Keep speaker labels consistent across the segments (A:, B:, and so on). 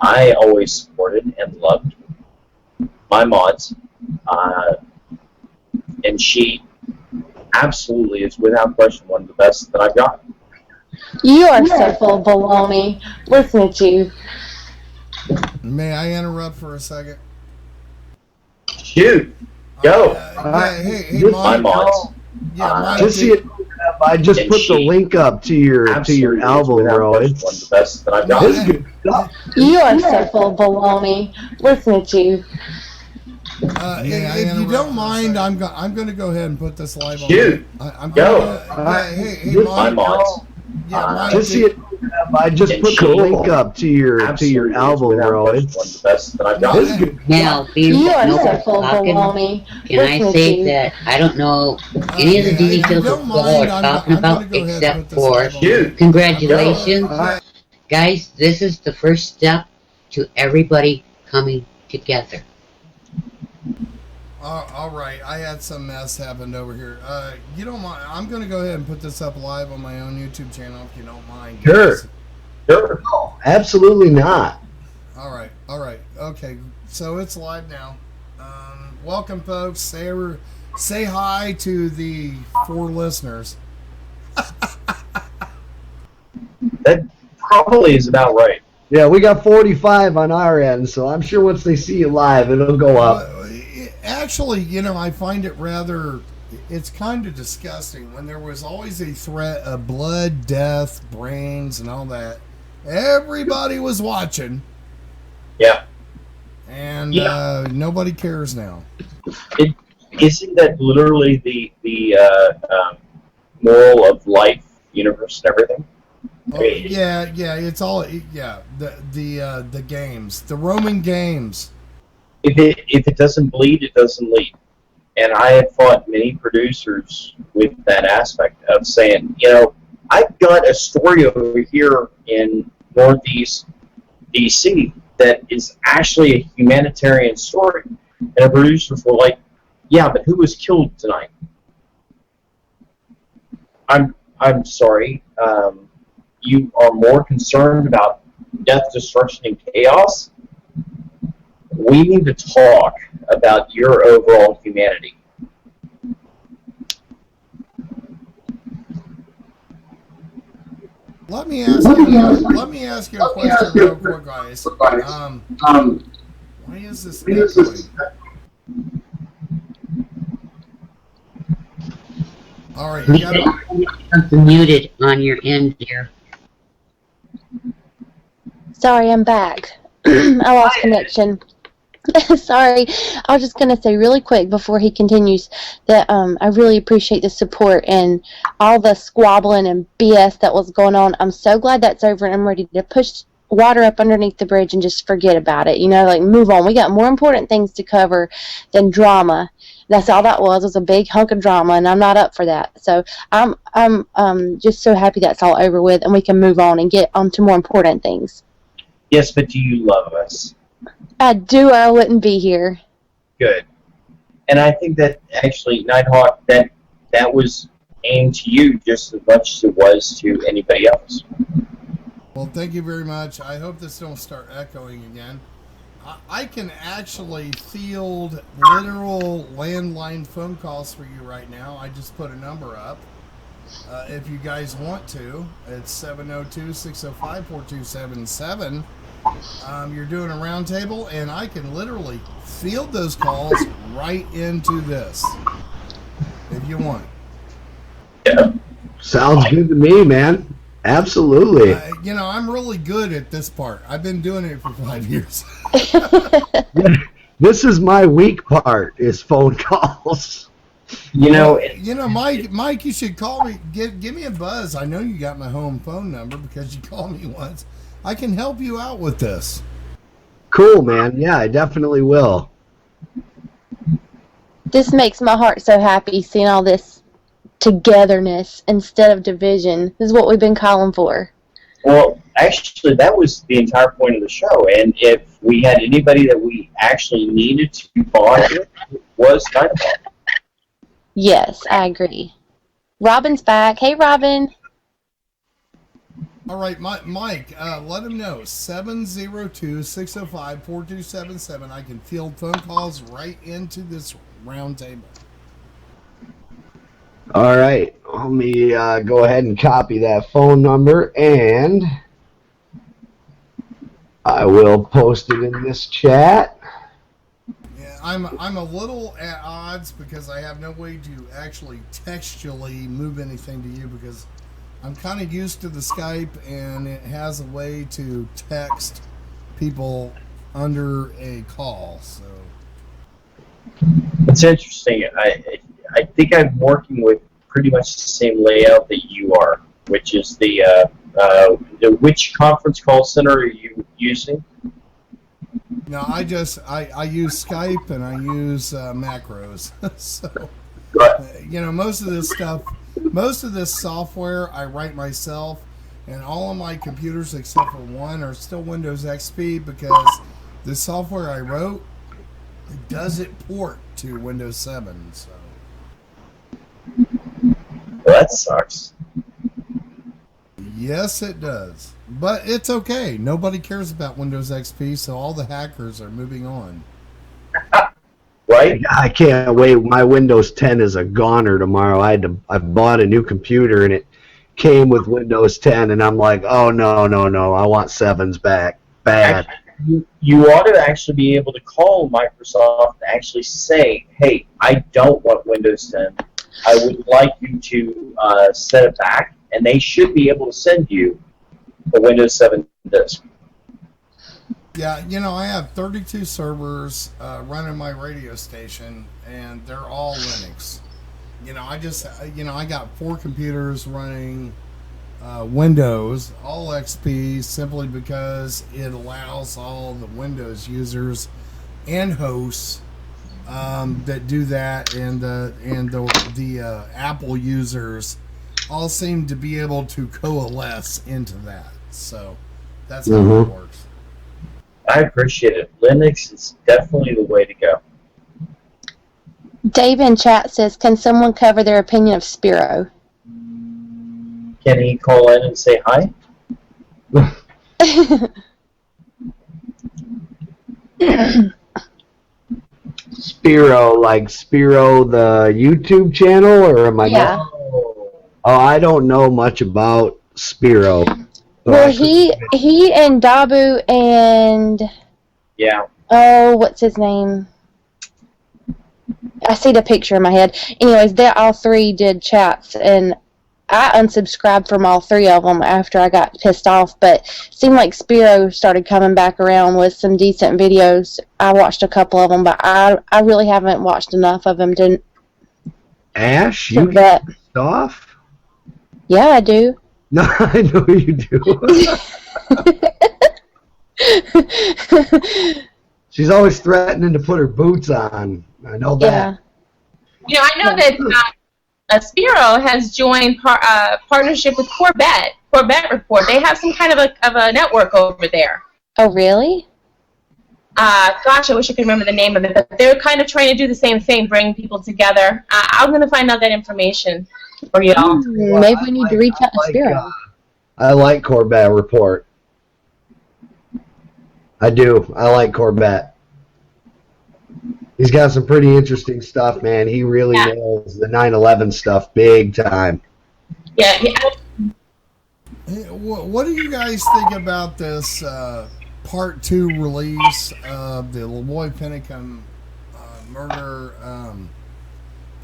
A: I always supported and loved my mods, and she absolutely is without question one of the best that I've got.
B: You are so full of baloney. Listen at you.
C: May I interrupt for a second?
A: Shoot, go.
C: Hey,
A: My
C: Mike.
A: mods.
C: Mike,
D: Just see it. I just put the link up to your album, bro. It's
A: one of the best that I've got.
D: This is good stuff.
B: You are so full of baloney. Listen at you.
C: If you don't mind, I'm going to go ahead and put this live on.
A: Shoot, go.
C: Hey,
A: My
C: Mike.
A: mods.
C: Mike.
D: Just see it. I just put the link up to your album, bro. It's
A: one of the best that I've got.
D: This is good.
E: Now,
B: You are so
E: nobody's
B: full of
E: talking.
B: baloney.
E: Can I
B: Listen at
E: say
B: you.
E: that I don't know any of the
C: If you
E: details
C: don't
E: of what
C: mind,
E: we're
C: I'm
E: talking
C: gonna
E: about,
C: go ahead and
E: except
C: put this
E: for
C: live on.
A: Shoot.
E: congratulations. Guys, this is the first step to everybody coming together.
C: All right, I had some mess happened over here. You don't mind? I'm going to go ahead and put this up live on my own YouTube channel if you don't mind.
D: Sure.
C: guys.
A: Sure.
D: No, absolutely not.
C: All right. Okay, so it's live now. Welcome, folks. Say hi to the 4 listeners.
A: That probably is about right.
D: Yeah, we got 45 on our end, so I'm sure once they see you live, it'll go up.
C: Actually, I find it it's kind of disgusting when there was always a threat of blood, death, brains, and all that. Everybody was watching.
A: Yeah.
C: And nobody cares now.
A: Isn't that literally the moral of life, universe, and everything?
C: Oh, yeah, it's all the games, the Roman games.
A: If it doesn't bleed, it doesn't lead. And I have fought many producers with that aspect of saying, I've got a story over here in Northeast DC that is actually a humanitarian story. And the producers were like, yeah, but who was killed tonight? I'm sorry. You are more concerned about death, destruction, and chaos? We need to talk about your overall humanity.
C: Let me ask you a question real quick, guys. Why is this echoing? All right, you got
E: Something muted on your end here.
B: Sorry, I'm back. I lost connection. Sorry, I was just going to say really quick before he continues that I really appreciate the support and all the squabbling and BS that was going on. I'm so glad that's over and I'm ready to push water up underneath the bridge and just forget about it. Move on. We got more important things to cover than drama. That's all that was a big hunk of drama, and I'm not up for that. So I'm just so happy that's all over with and we can move on and get on to more important things.
A: Yes, but do you love us?
B: I do, or I wouldn't be here.
A: Good. And I think that actually, Nitehawk, that was aimed to you just as much as it was to anybody else.
C: Well, thank you very much. I hope this don't start echoing again. I can actually field literal landline phone calls for you right now. I just put a number up. If you guys want to, it's 702-605-4277. You're doing a roundtable, and I can literally field those calls right into this if you want.
A: Yeah.
D: Sounds good to me, man. Absolutely.
C: I'm really good at this part. I've been doing it for 5 years.
D: This is my weak part, is phone calls.
C: Mike, you should call me. Give me a buzz. I know you got my home phone number because you called me once. I can help you out with this.
D: Cool, man. Yeah, I definitely will.
B: This makes my heart so happy seeing all this togetherness instead of division. This is what we've been calling for.
A: Well, actually, that was the entire point of the show. And if we had anybody that we actually needed to bond with, it was Nitehawk.
B: Yes, I agree. Robin's back. Hey, Robin.
C: All right, Mike, let him know. 702-605-4277. I can field phone calls right into this round table.
D: All right, let me go ahead and copy that phone number, and I will post it in this chat.
C: Yeah, I'm a little at odds because I have no way to actually textually move anything to you because I'm kind of used to the Skype, and it has a way to text people under a call. So
A: It's interesting. I think I'm working with pretty much the same layout that you are, which is the which conference call center are you using?
C: no, I use Skype and I use macros. So most of this stuff, most of this software I write myself, and all of my computers except for one are still Windows XP because the software I wrote doesn't port to Windows 7. So
A: Well, that sucks.
C: yes, it does, but it's okay. Nobody cares about Windows XP, so all the hackers are moving on.
A: Right?
D: I can't wait. My Windows 10 is a goner tomorrow. I bought a new computer, and it came with Windows 10, and I'm like, oh, no. I want 7s back. Bad.
A: Actually, you ought to actually be able to call Microsoft and actually say, hey, I don't want Windows 10. I would like you to set it back, and they should be able to send you a Windows 7 disk.
C: Yeah, I have 32 servers running my radio station, and they're all Linux. I got 4 computers running Windows, all XP, simply because it allows all the Windows users and hosts that do that, and the Apple users all seem to be able to coalesce into that. So that's how it works.
A: I appreciate it. Linux is definitely the way to go.
B: Dave in chat says, can someone cover their opinion of Spiro?
A: Can he call in and say hi?
D: Spiro, like Spiro the YouTube channel, or am I?
B: Yeah.
D: Oh, I don't know much about Spiro.
B: Well, he and Dabu and
A: Yeah.
B: oh, what's his name? I see the picture in my head. Anyways, they all 3 did chats, and I unsubscribed from all 3 of them after I got pissed off. But it seemed like Spiro started coming back around with some decent videos. I watched a couple of them, but I really haven't watched enough of them to.
D: Ash, you get pissed off?
B: Yeah, I do.
D: No, I know you do. She's always threatening to put her boots on. I know that.
B: Yeah.
F: I know that Spiro has joined partnership with Corvette Report. They have some kind of a network over there.
B: Oh, really?
F: Gosh, I wish I could remember the name of it, but they're kind of trying to do the same thing, bring people together. I'm going to find out that information for y'all.
B: Maybe we need to reach out to Spiro.
D: I like Corvette Report. I do. I like Corvette. He's got some pretty interesting stuff, man. He really nails the 9/11 stuff big time.
F: Yeah.
C: Hey, what do you guys think about this Part 2 release of the LaVoy Pennicum murder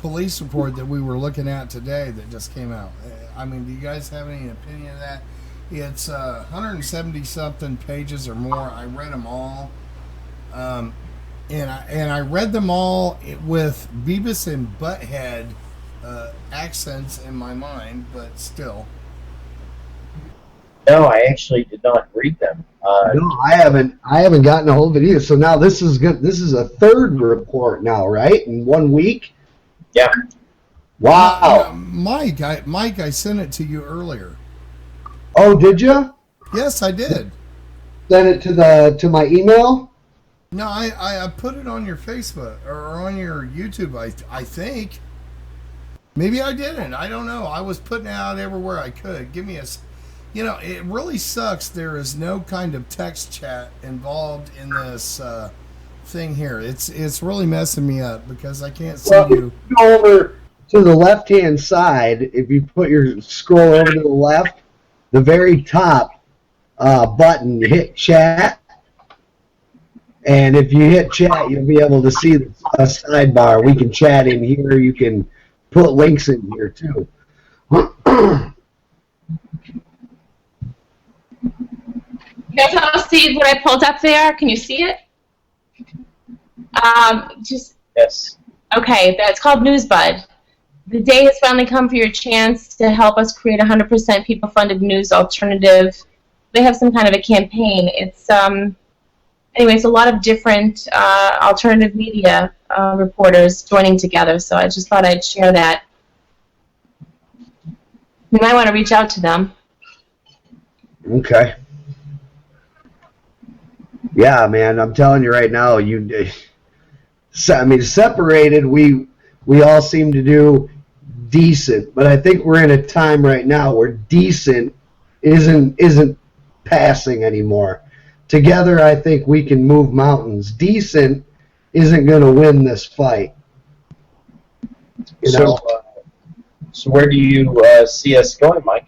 C: police report that we were looking at today that just came out? I mean, do you guys have any opinion of that? It's 170-something pages or more. I read them all. And I read them all with Beavis and Butthead accents in my mind, but still.
A: No, I actually did not read them.
D: No, I haven't gotten a hold of it either. So now this is good. This is a 3rd report now, right? In 1 week.
A: Yeah.
D: Wow.
C: Mike, I sent it to you earlier.
D: Oh, did you?
C: Yes, I did.
D: Send it to my email.
C: No, I put it on your Facebook or on your YouTube. I think. Maybe I didn't. I don't know. I was putting it out everywhere I could. Give me a. it really sucks. There is no kind of text chat involved in this thing here. It's really messing me up because I can't see
D: Well,
C: you.
D: if you go over to the left-hand side, if you put your scroll over to the left, the very top button, you hit chat. And if you hit chat, you'll be able to see a sidebar. We can chat in here. You can put links in here, too.
F: You guys all see what I pulled up there? Can you see it?
A: Yes.
F: Okay, that's called NewsBud. The day has finally come for your chance to help us create 100% people-funded news alternative. They have some kind of a campaign. It's anyways, a lot of different alternative media reporters joining together. So I just thought I'd share that. You might want to reach out to them.
D: Okay. Yeah, man, I'm telling you right now, separated, we all seem to do decent, but I think we're in a time right now where decent isn't passing anymore. Together, I think we can move mountains. Decent isn't going to win this fight.
A: So where do you see us going, Mike?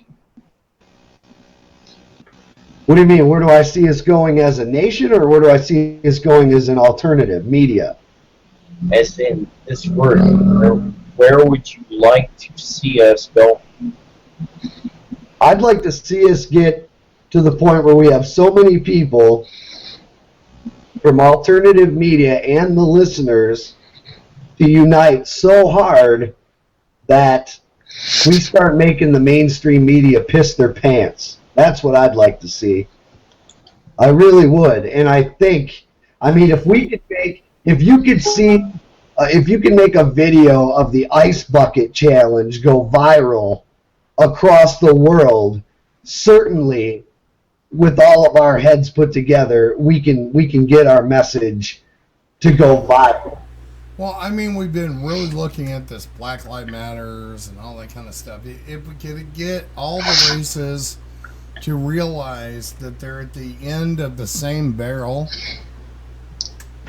D: What do you mean? Where do I see us going as a nation, or where do I see us going as an alternative media?
A: As in this word, where would you like to see us go?
D: I'd like to see us get to the point where we have so many people from alternative media and the listeners to unite so hard that we start making the mainstream media piss their pants. That's what I'd like to see. I really would. And I think, if you can make a video of the ice bucket challenge go viral across the world, certainly with all of our heads put together, we can get our message to go viral.
C: Well, we've been really looking at this Black Lives Matters and all that kind of stuff. If we could get all the races to realize that they're at the end of the same barrel,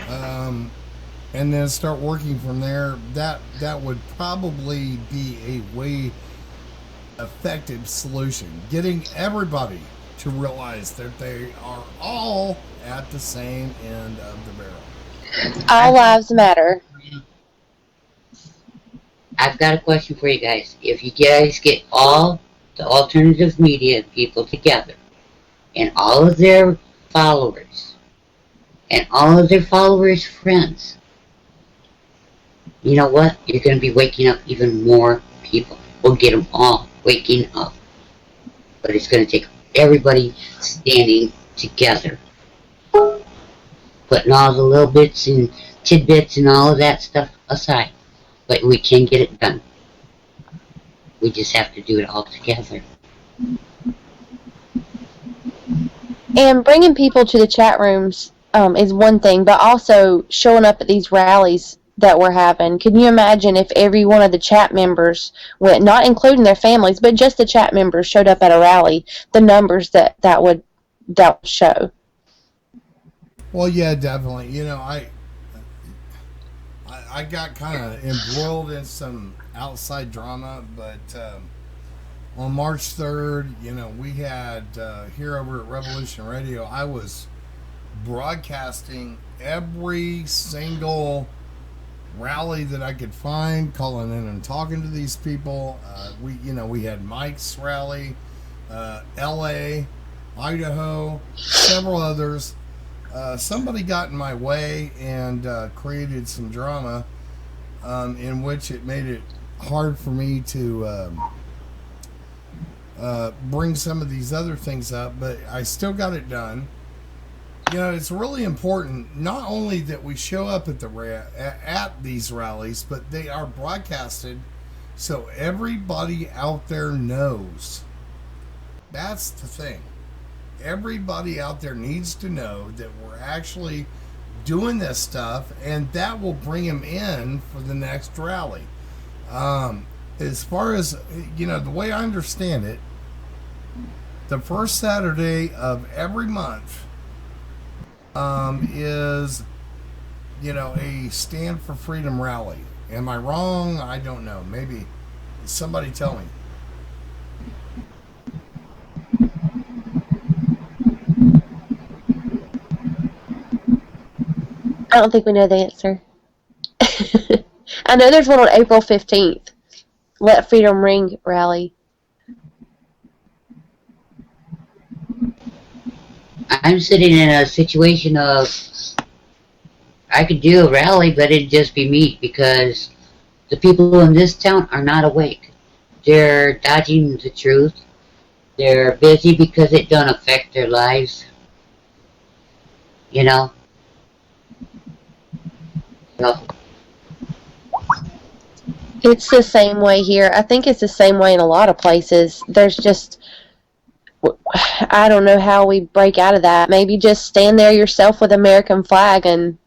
C: and then start working from there, that would probably be a way effective solution. Getting everybody to realize that they are all at the same end of the barrel.
B: All lives matter.
E: I've got a question for you guys. If you guys get all the alternative media people together and all of their followers and all of their followers' friends, you know what? You're going to be waking up even more people. We'll get them all waking up. But it's going to take everybody standing together. Putting all the little bits and tidbits and all of that stuff aside. But we can get it done. We just have to do it all together.
B: And bringing people to the chat rooms is one thing, but also showing up at these rallies that we're having. Can you imagine if every one of the chat members went, not including their families, but just the chat members showed up at a rally, the numbers that would show? Well,
C: yeah, definitely. I got kind of embroiled in some outside drama, but on March 3rd, we had here over at Revolution Radio, I was broadcasting every single rally that I could find, calling in and talking to these people. We had Mike's rally, LA, Idaho, several others. Somebody got in my way and created some drama in which it made it hard for me to bring some of these other things up, but I still got it done. It's really important not only that we show up at at these rallies, but they are broadcasted so everybody out there knows. That's the thing. Everybody out there needs to know that we're actually doing this stuff, and that will bring them in for the next rally. As far as, the way I understand it, the first Saturday of every month is, a Stand for Freedom rally. Am I wrong? I don't know. Maybe somebody tell me.
B: I don't think we know the answer. I know there's one on April 15th. Let Freedom Ring rally.
E: I'm sitting in a situation of I could do a rally, but it'd just be me because the people in this town are not awake. They're dodging the truth. They're busy because it don't affect their lives. So,
B: It's the same way here. I think it's the same way in a lot of places. There's just, I don't know how we break out of that. Maybe just stand there yourself with American flag and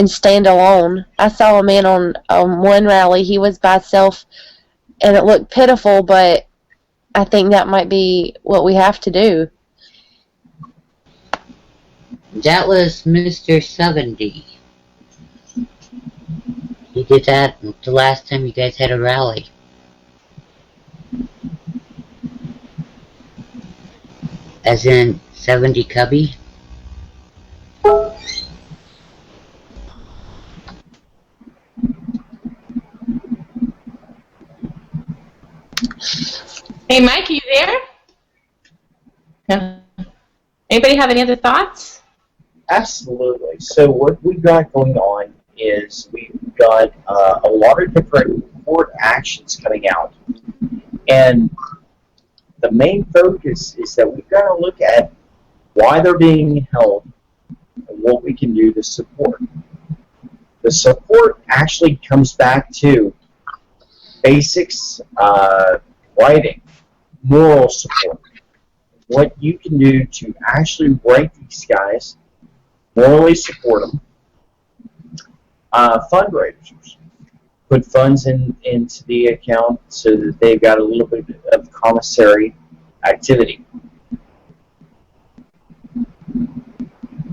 B: stand alone. I saw a man on one rally. He was by himself, and it looked pitiful, but I think that might be what we have to do.
E: that was Mr. 70. He did that the last time you guys had a rally. As in 70 Cubby?
F: Hey, Mike, are you there? No. Anybody have any other thoughts?
A: Absolutely. So what we've got going on is we've got a lot of different court actions coming out. And the main focus is that we've got to look at why they're being held and what we can do to support. The support actually comes back to basics, writing, moral support, what you can do to actually write these guys, morally support them. Fundraisers, put funds into the account so that they've got a little bit of commissary activity.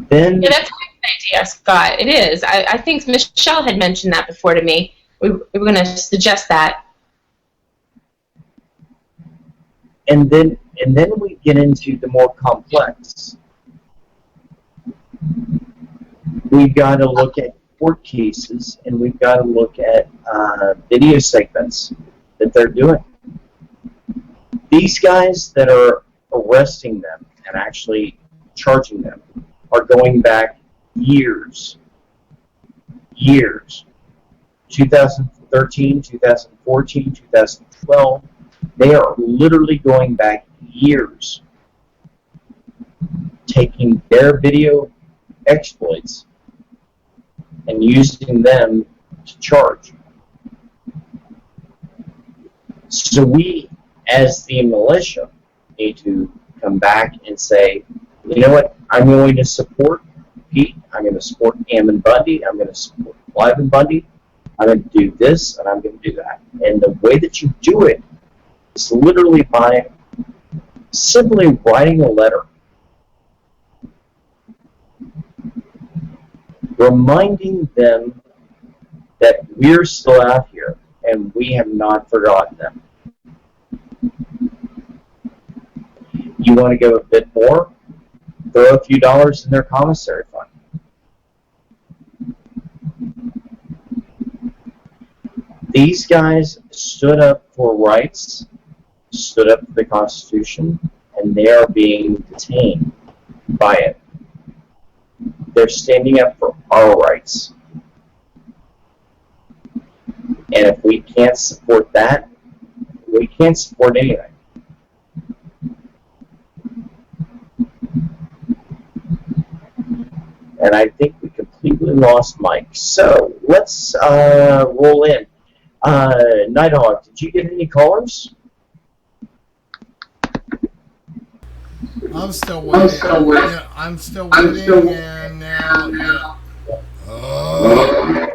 A: Then,
F: Yeah, that's a good idea, Scott. It is. I think Michelle had mentioned that before to me. We were going to suggest that.
A: and then we get into the more complex. We've got to look at court cases, and we've got to look at video segments that they're doing. These guys that are arresting them and actually charging them are going back years. 2013, 2014, 2012. They are literally going back years, taking their video exploits and using them to charge. So we, as the militia, need to come back and say, you know what, I'm going to support Pete, I'm going to support Ammon Bundy, I'm going to support Cliven Bundy, I'm going to do this, and I'm going to do that. And the way that you do it is literally by simply writing a letter, reminding them that we're still out here and we have not forgotten them. You want to go a bit more? Throw a few dollars in their commissary fund. These guys stood up for rights, stood up for the Constitution, and they are being detained by it. They're standing up for our rights. And if we can't support that, we can't support anything. And I think we completely lost Mike. So let's roll in. Nitehawk, did you get any callers?
C: I'm still waiting. I'm still waiting, and now, Oh.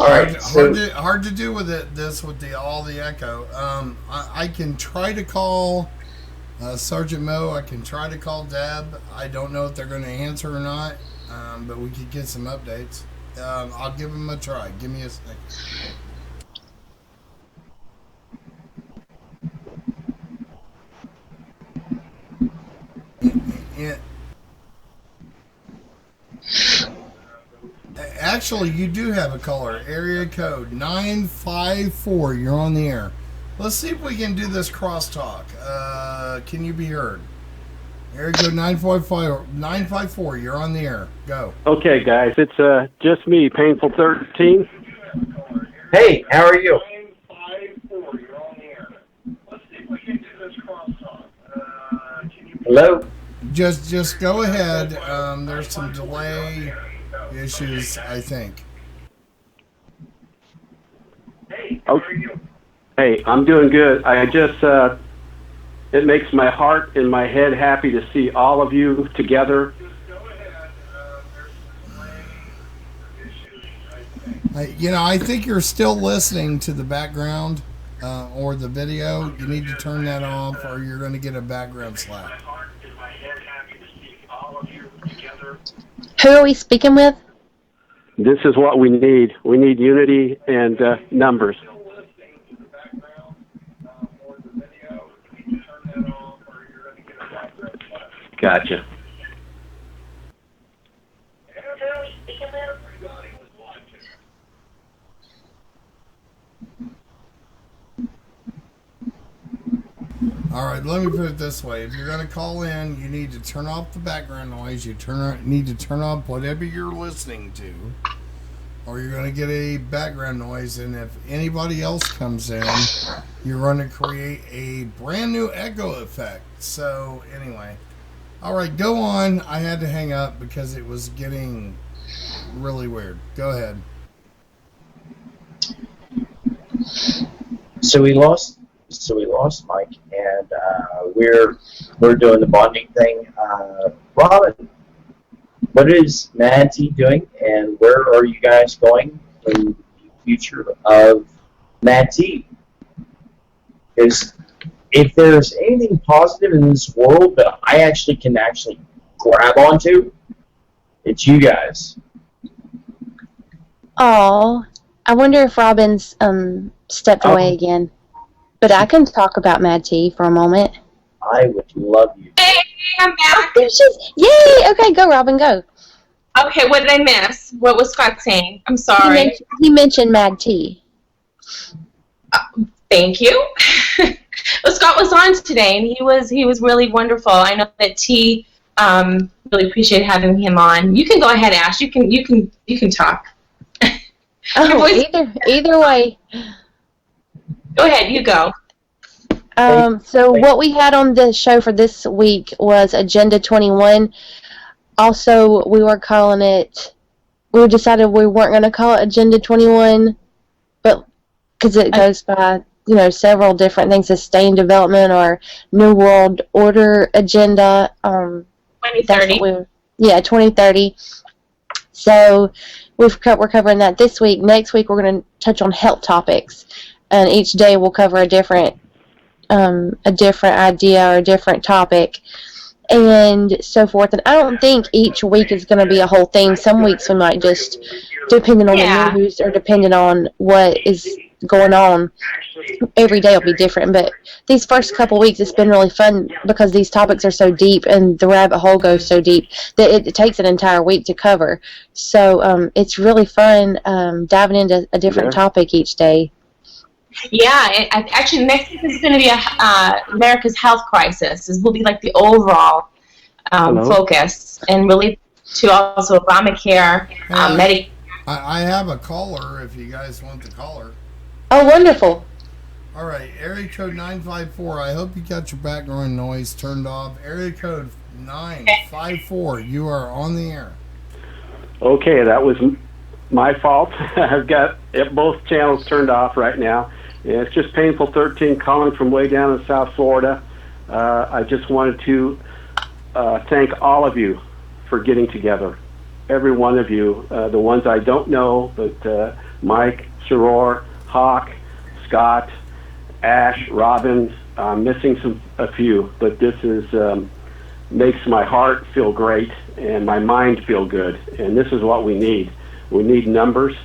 A: All right.
C: Hard to do with this with all the echo. I can try to call Sergeant Mo. I can try to call Deb. I don't know if they're going to answer or not, but we could get some updates. I'll give them a try. Give me a second. Yeah. Actually, you do have a caller. Area code 954. You're on the air. Let's see if we can do this crosstalk. Can you be heard? Area code 954. You're on the air. Go.
G: Okay, guys. It's just me, Painful 13.
A: Hey, how are you?
G: 954. You're on the air. Let's see if we can do this crosstalk.
A: Hello?
C: Just go ahead. There's some delay issues, I think.
G: Hey, how are you? Hey, I'm doing good. I just, it makes my heart and my head happy to see all of you together. Just go ahead. There's some delay issues, I think.
C: I think you're still listening to the background or the video. You need to turn that off or you're going to get a background slap.
B: Who are we speaking with?
G: This is what we need. We need unity and numbers. Gotcha.
C: All right, let me put it this way. If you're going to call in, you need to turn off the background noise. You need to turn off whatever you're listening to, or you're going to get a background noise. And if anybody else comes in, you're going to create a brand new echo effect. So anyway, all right, go on. I had to hang up because it was getting really weird. Go ahead.
A: So we lost Mike, and we're doing the bonding thing. Robin, what is Manatee doing, and where are you guys going in the future of Manatee? Because if there's anything positive in this world that I can grab onto, it's you guys.
B: Oh, I wonder if Robin's stepped away again. But I can talk about Mad Tea for a moment.
A: I would love you.
F: Hey, I'm back.
B: There she is. Yay! Okay, go, Robin, go.
F: Okay, what did I miss? What was Scott saying? I'm sorry.
B: He mentioned Mad Tea.
F: Thank you. Well, Scott was on today, and he was really wonderful. I know that T really appreciated having him on. You can go ahead, Ash. You can talk.
B: Either way.
F: Go ahead, you go.
B: So what we had on the show for this week was Agenda 21. Also, we decided we weren't going to call it Agenda 21, but because it goes by, several different things, sustained development or New World Order Agenda.
F: 2030.
B: 2030. So we're covering that this week. Next week, we're going to touch on health topics. And each day we'll cover a different idea or a different topic, and so forth. And I don't think each week is going to be a whole thing. Some weeks we might just, depending on the news or depending on what is going on, every day will be different. But these first couple weeks, it's been really fun because these topics are so deep and the rabbit hole goes so deep that it takes an entire week to cover. So it's really fun diving into a different topic each day.
F: Yeah, actually, next week is going to be America's health crisis. This will be like the overall focus, and really to also Obamacare, Medicaid.
C: I have a caller if you guys want the caller.
B: Oh, wonderful.
C: All right, area code 954. I hope you got your background noise turned off. Area code 954. You are on the air.
G: Okay, that was my fault. I've got both channels turned off right now. Yeah, it's just Painful 13 calling from way down in South Florida. I just wanted to thank all of you for getting together. every one of you. The ones I don't know, but Mike, Soror, Hawk, Scott, Ash, Robin. I'm missing a few, but this is makes my heart feel great and my mind feel good. And this is what we need. We need numbers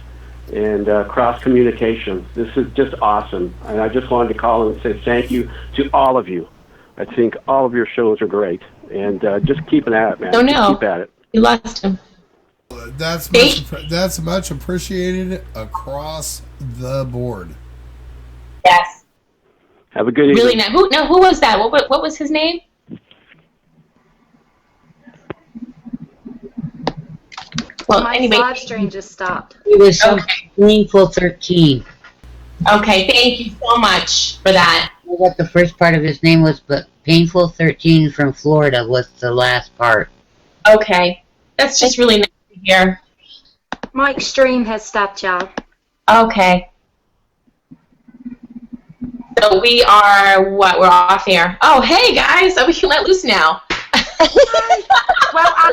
G: and cross communication. This is just awesome. And I just wanted to call and say thank you to all of you. I think all of your shows are great. And just keep at it, man.
F: Oh, no.
G: Just keep at it.
F: You lost him.
C: That's much appreciated across the board.
F: Yes.
G: Have a good evening.
F: Really nice. Who was that? What was his name? Well,
H: My
F: anyway.
H: live stream just stopped.
E: It was so Painful 13.
F: Okay, thank you so much for that.
E: I know what the first part of his name was, but Painful 13 from Florida was the last part.
F: Okay. That's just really nice to hear.
H: Mike's stream has stopped, y'all.
F: Okay. So we are, we're off air. Oh, hey, guys. So we can let loose now.
H: Well, I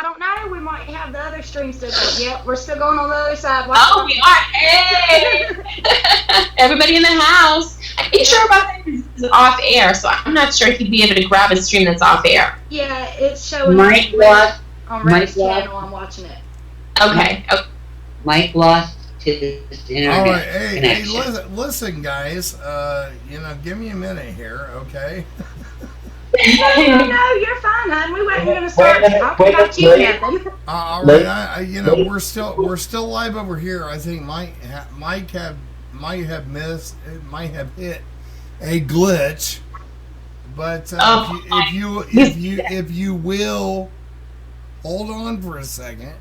H: don't know. We might have the other stream still going. Yep, we're still going on the other side.
F: Oh, we are. Hey. Everybody in the house. I'm sure about that is off air, so I'm not sure if he'd be able to grab a stream that's off air.
H: Yeah, it's showing
E: Mike
H: on Red's channel. I'm watching it.
F: Okay.
E: Mike lost his internet
C: All right, hey,
E: connection.
C: listen, guys. Give me a minute here, okay?
H: No, you're fine, hon. We weren't going to start talking about you nothing.
C: All right, we're still live over here. I think Mike might have hit a glitch, but if you will hold on for a second.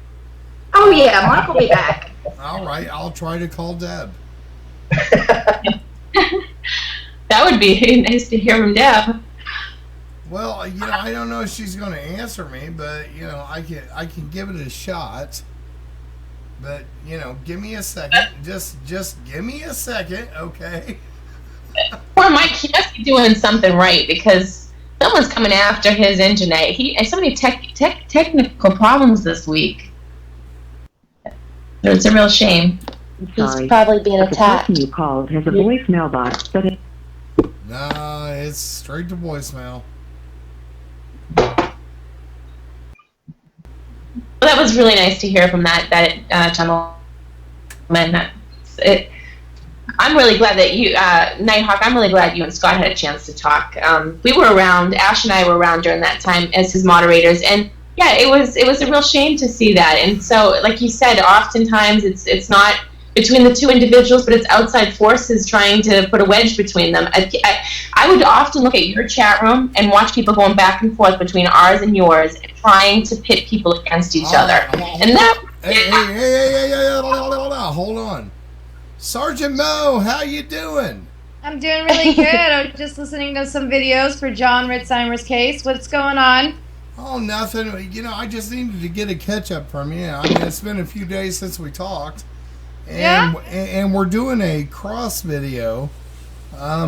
H: Oh yeah, Mike will be back.
C: All right, I'll try to call Deb.
F: That would be nice to hear from Deb.
C: Well, I don't know if she's going to answer me, but I can give it a shot. But give me a second. Just give me a second, okay?
F: Poor Mike, he must be doing something right because someone's coming after his internet. He has so many technical problems this week. It's a real shame.
B: He's probably being attacked.
I: The person you called has a voicemail box, but it...
C: No, it's straight to voicemail.
F: Well, that was really nice to hear from that gentleman. I'm really glad that you, Nitehawk, I'm really glad you and Scott had a chance to talk. We were around, Ash and I were around during that time as his moderators, and yeah, it was a real shame to see that. And so, like you said, oftentimes it's not between the two individuals, but it's outside forces trying to put a wedge between them. I would often look at your chat room and watch people going back and forth between ours and yours, trying to pit people against each other. And that.
C: Hey, hold on. Sergeant Mo, how you doing?
J: I'm doing really good. I was just listening to some videos for John Ritzheimer's case. What's going on?
C: Oh, nothing. I just needed to get a catch-up from you. I mean, it's been a few days since we talked. And we're doing a cross video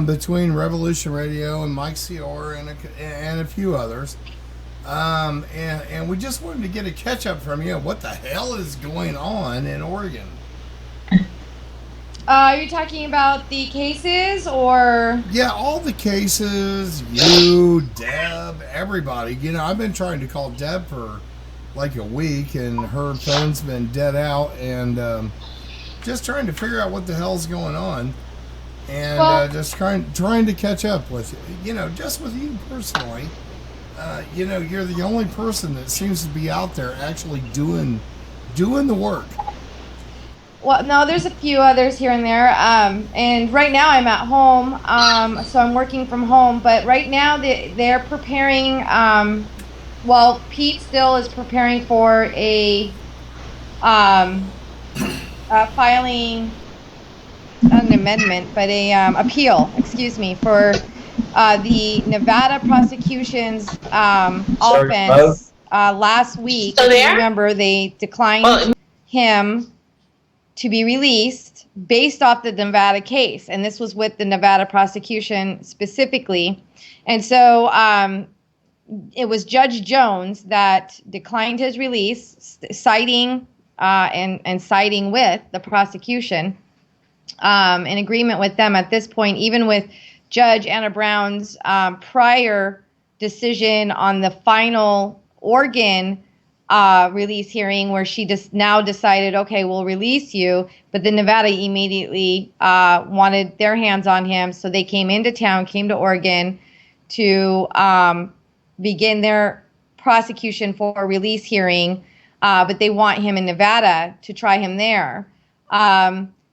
C: between Revolution Radio and Mike Cior and a few others. And we just wanted to get a catch-up from you. What the hell is going on in Oregon?
J: Are you talking about the cases or?
C: Yeah, all the cases, you, Deb, everybody. I've been trying to call Deb for like a week, and her phone's been dead out, and just trying to figure out what the hell's going on, and just trying to catch up with you. Just with you personally. You're the only person that seems to be out there actually doing the work.
J: Well, no, there's a few others here and there, and right now I'm at home, so I'm working from home. But right now they're preparing. Pete still is preparing for a filing an amendment, but a appeal. Excuse me, for the Nevada prosecution's offense last week.
F: So
J: if you remember, they declined him to be released based off the Nevada case, and this was with the Nevada prosecution specifically. And so it was Judge Jones that declined his release, citing and siding with the prosecution, in agreement with them at this point, even with Judge Anna Brown's prior decision on the final Oregon release hearing, where she just now decided, okay, we'll release you, but then Nevada immediately wanted their hands on him, so they came into town, came to Oregon to begin their prosecution for a release hearing, but they want him in Nevada to try him there.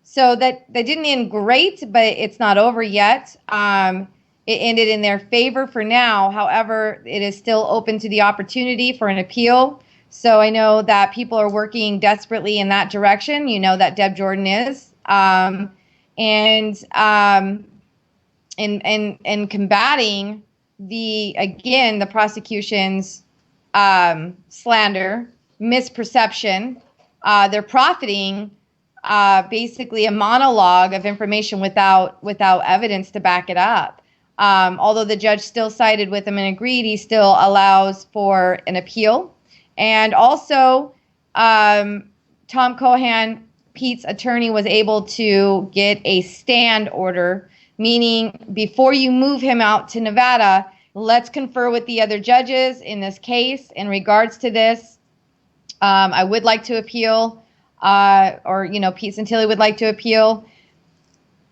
J: So that didn't end great, but it's not over yet. It ended in their favor for now. However, it is still open to the opportunity for an appeal. So I know that people are working desperately in that direction. You know that Deb Jordan is, and combating the prosecution's slander, misperception. They're profiting basically a monologue of information without evidence to back it up. Although the judge still sided with him and agreed, he still allows for an appeal. And also, Tom Cohan, Pete's attorney, was able to get a stand order, meaning before you move him out to Nevada, let's confer with the other judges in this case in regards to this. I would like to appeal, or Pete Santilli would like to appeal,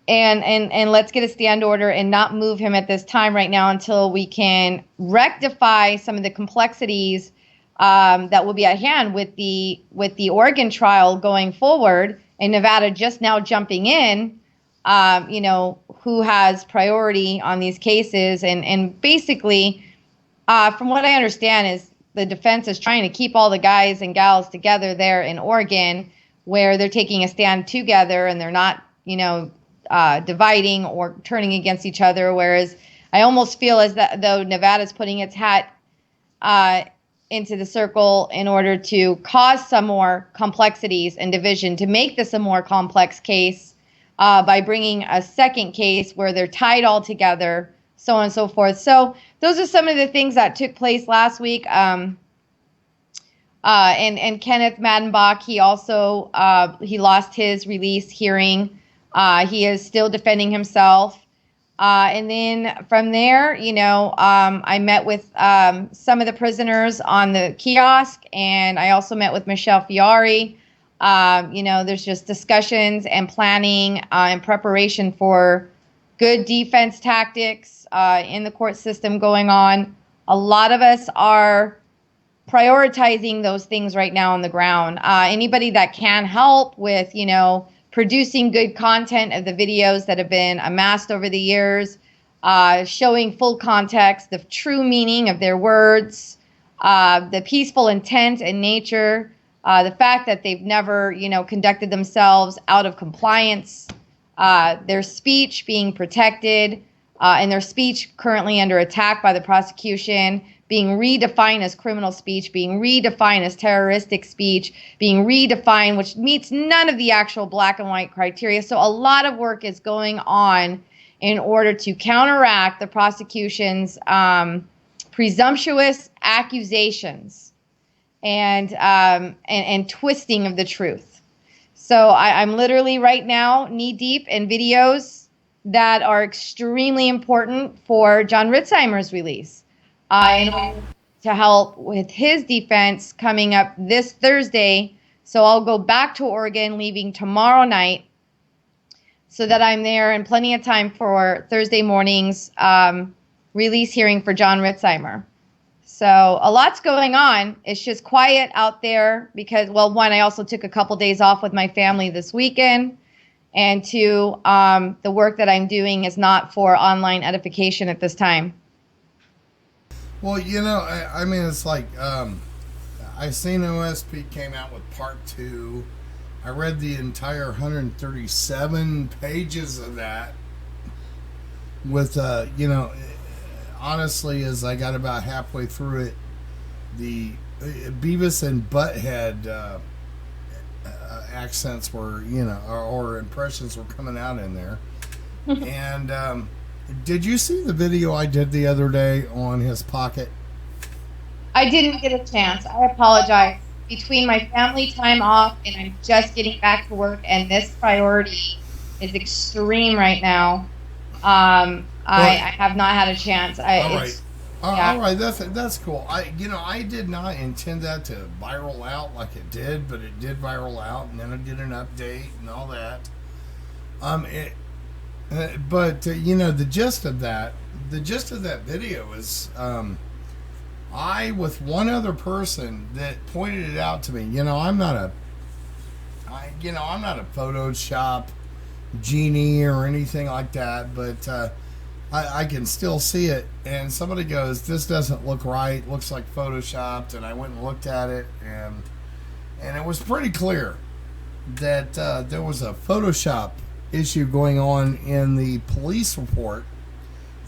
J: and let's get a stand order and not move him at this time right now until we can rectify some of the complexities that will be at hand with the Oregon trial going forward, and Nevada just now jumping in. Who has priority on these cases, and basically, from what I understand, is the defense is trying to keep all the guys and gals together there in Oregon, where they're taking a stand together and they're not, dividing or turning against each other. Whereas I almost feel as though Nevada's putting its hat into the circle in order to cause some more complexities and division, to make this a more complex case by bringing a second case where they're tied all together, so on and so forth. So those are some of the things that took place last week. And Kenneth Madenbach, he also he lost his release hearing. He is still defending himself. And then from there, I met with some of the prisoners on the kiosk, and I also met with Michelle Fiore. There's just discussions and planning and preparation for good defense tactics in the court system going on. A lot of us are prioritizing those things right now on the ground. Anybody that can help with, producing good content of the videos that have been amassed over the years, showing full context, the true meaning of their words, the peaceful intent and nature, the fact that they've never, conducted themselves out of compliance, their speech being protected, and their speech currently under attack by the prosecution, being redefined as criminal speech, being redefined as terroristic speech, being redefined, which meets none of the actual black and white criteria. So a lot of work is going on in order to counteract the prosecution's presumptuous accusations and twisting of the truth. So I'm literally right now knee deep in videos that are extremely important for John Ritzheimer's release, and to help with his defense coming up this Thursday. So I'll go back to Oregon, leaving tomorrow night, so that I'm there in plenty of time for Thursday morning's release hearing for John Ritzheimer. So a lot's going on. It's just quiet out there because, well, one, I also took a couple days off with my family this weekend, and two, the work that I'm doing is not for online edification at this time.
C: Well, I mean, it's like, I seen OSP came out with part 2. I read the entire 137 pages of that with, honestly, as I got about halfway through it, the Beavis and Butthead accents were, or impressions were coming out in there. And did you see the video I did the other day on his pocket?
J: I didn't get a chance. I apologize. Between my family time off and I'm just getting back to work, and this priority is extreme right now. I have not had a chance.
C: All right.
J: It's yeah.
C: All right, that's cool. I did not intend that to viral out like it did, but it did viral out, and then I did an update and all that. The gist of that video is, I with one other person that pointed it out to me. I'm not a Photoshop genie or anything like that, but I can still see it. And somebody goes, "This doesn't look right. Looks like photoshopped." And I went and looked at it, and it was pretty clear that there was a Photoshop issue going on in the police report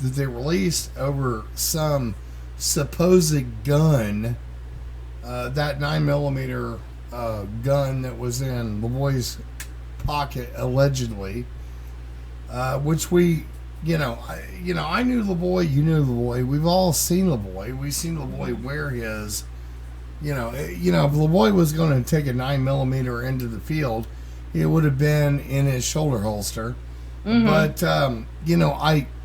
C: that they released over some supposed gun, that 9mm gun that was in LaVoy's pocket allegedly, which we, I knew LaVoy, you knew LaVoy, we've all seen LaVoy. We've seen LaVoy wear his, if LaVoy was going to take a 9mm into the field, it would have been in his shoulder holster. Mm-hmm. But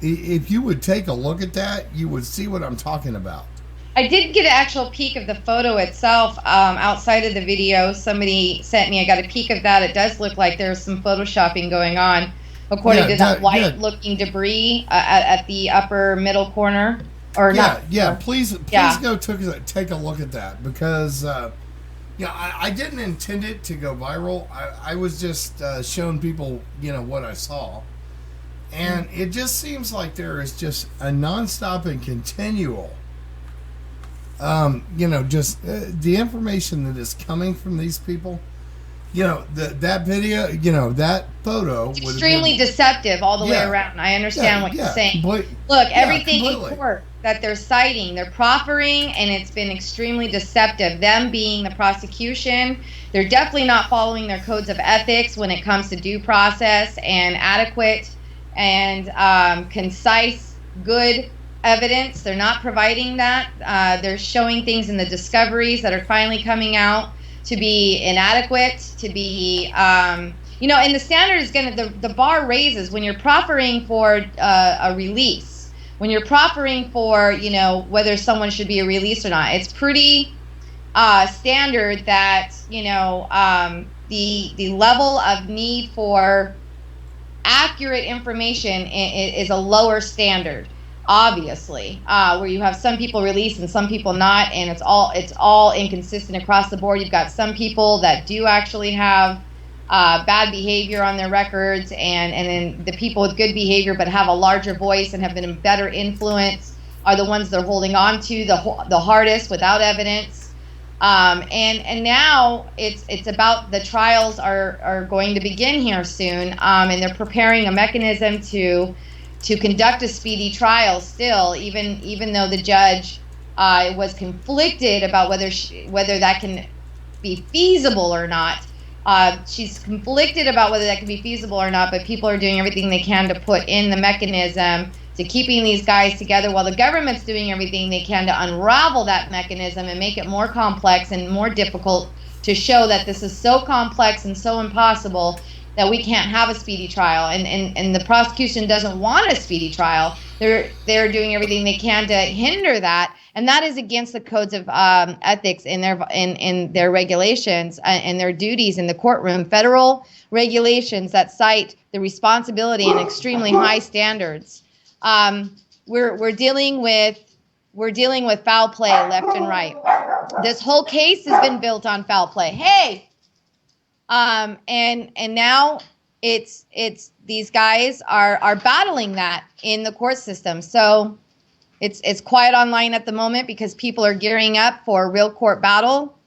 C: if you would take a look at that, you would see what I'm talking about.
J: I did get an actual peek of the photo itself outside of the video. Somebody sent me. I got a peek of that. It does look like there's some photoshopping going on, according to that white-looking debris at the upper middle corner. Or not?
C: Yeah. Please go take a look at that, because I didn't intend it to go viral. I was just showing people what I saw, and it just seems like there is just a nonstop and continual. The information that is coming from these people, that video, that photo,
J: it's extremely deceptive all the way around. I understand what you're saying. Look, everything in court that they're citing, they're proffering, and it's been extremely deceptive. Them being the prosecution, they're definitely not following their codes of ethics when it comes to due process and adequate and concise, good evidence. They're not providing that. They're showing things in the discoveries that are finally coming out to be inadequate, to be, and the standard is the bar raises when you're proffering for a release, when you're proffering for, whether someone should be released or not. It's pretty standard that, the level of need for accurate information is a lower standard. Obviously, where you have some people released and some people not, and it's all inconsistent across the board. You've got some people that do actually have bad behavior on their records, and then the people with good behavior but have a larger voice and have been a better influence are the ones they're holding on to the hardest without evidence. And now it's about the trials are going to begin here soon, and they're preparing a mechanism to conduct a speedy trial still, even though the judge was conflicted about whether that can be feasible or not. She's conflicted about whether that can be feasible or not, but people are doing everything they can to put in the mechanism to keeping these guys together, while the government's doing everything they can to unravel that mechanism and make it more complex and more difficult to show that this is so complex and so impossible that we can't have a speedy trial, and the prosecution doesn't want a speedy trial. They're doing everything they can to hinder that, and that is against the codes of ethics in their regulations and their duties in the courtroom. Federal regulations that cite the responsibility and extremely high standards. We're dealing with foul play left and right. This whole case has been built on foul play. Hey. And now it's these guys are battling that in the court system. So it's quiet online at the moment because people are gearing up for a real court battle.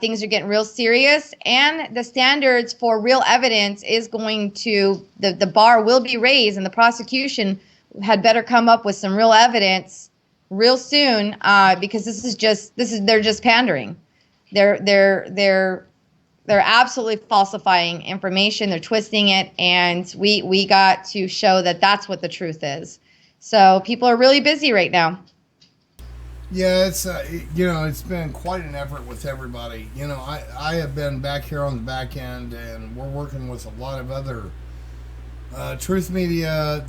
J: Things are getting real serious, and the standards for real evidence is going to the bar will be raised, and the prosecution had better come up with some real evidence real soon, because they're just pandering. They're absolutely falsifying information. They're twisting it, and we got to show that that's what the truth is. So people are really busy right now.
C: Yeah, it's it's been quite an effort with everybody. I have been back here on the back end, and we're working with a lot of other truth media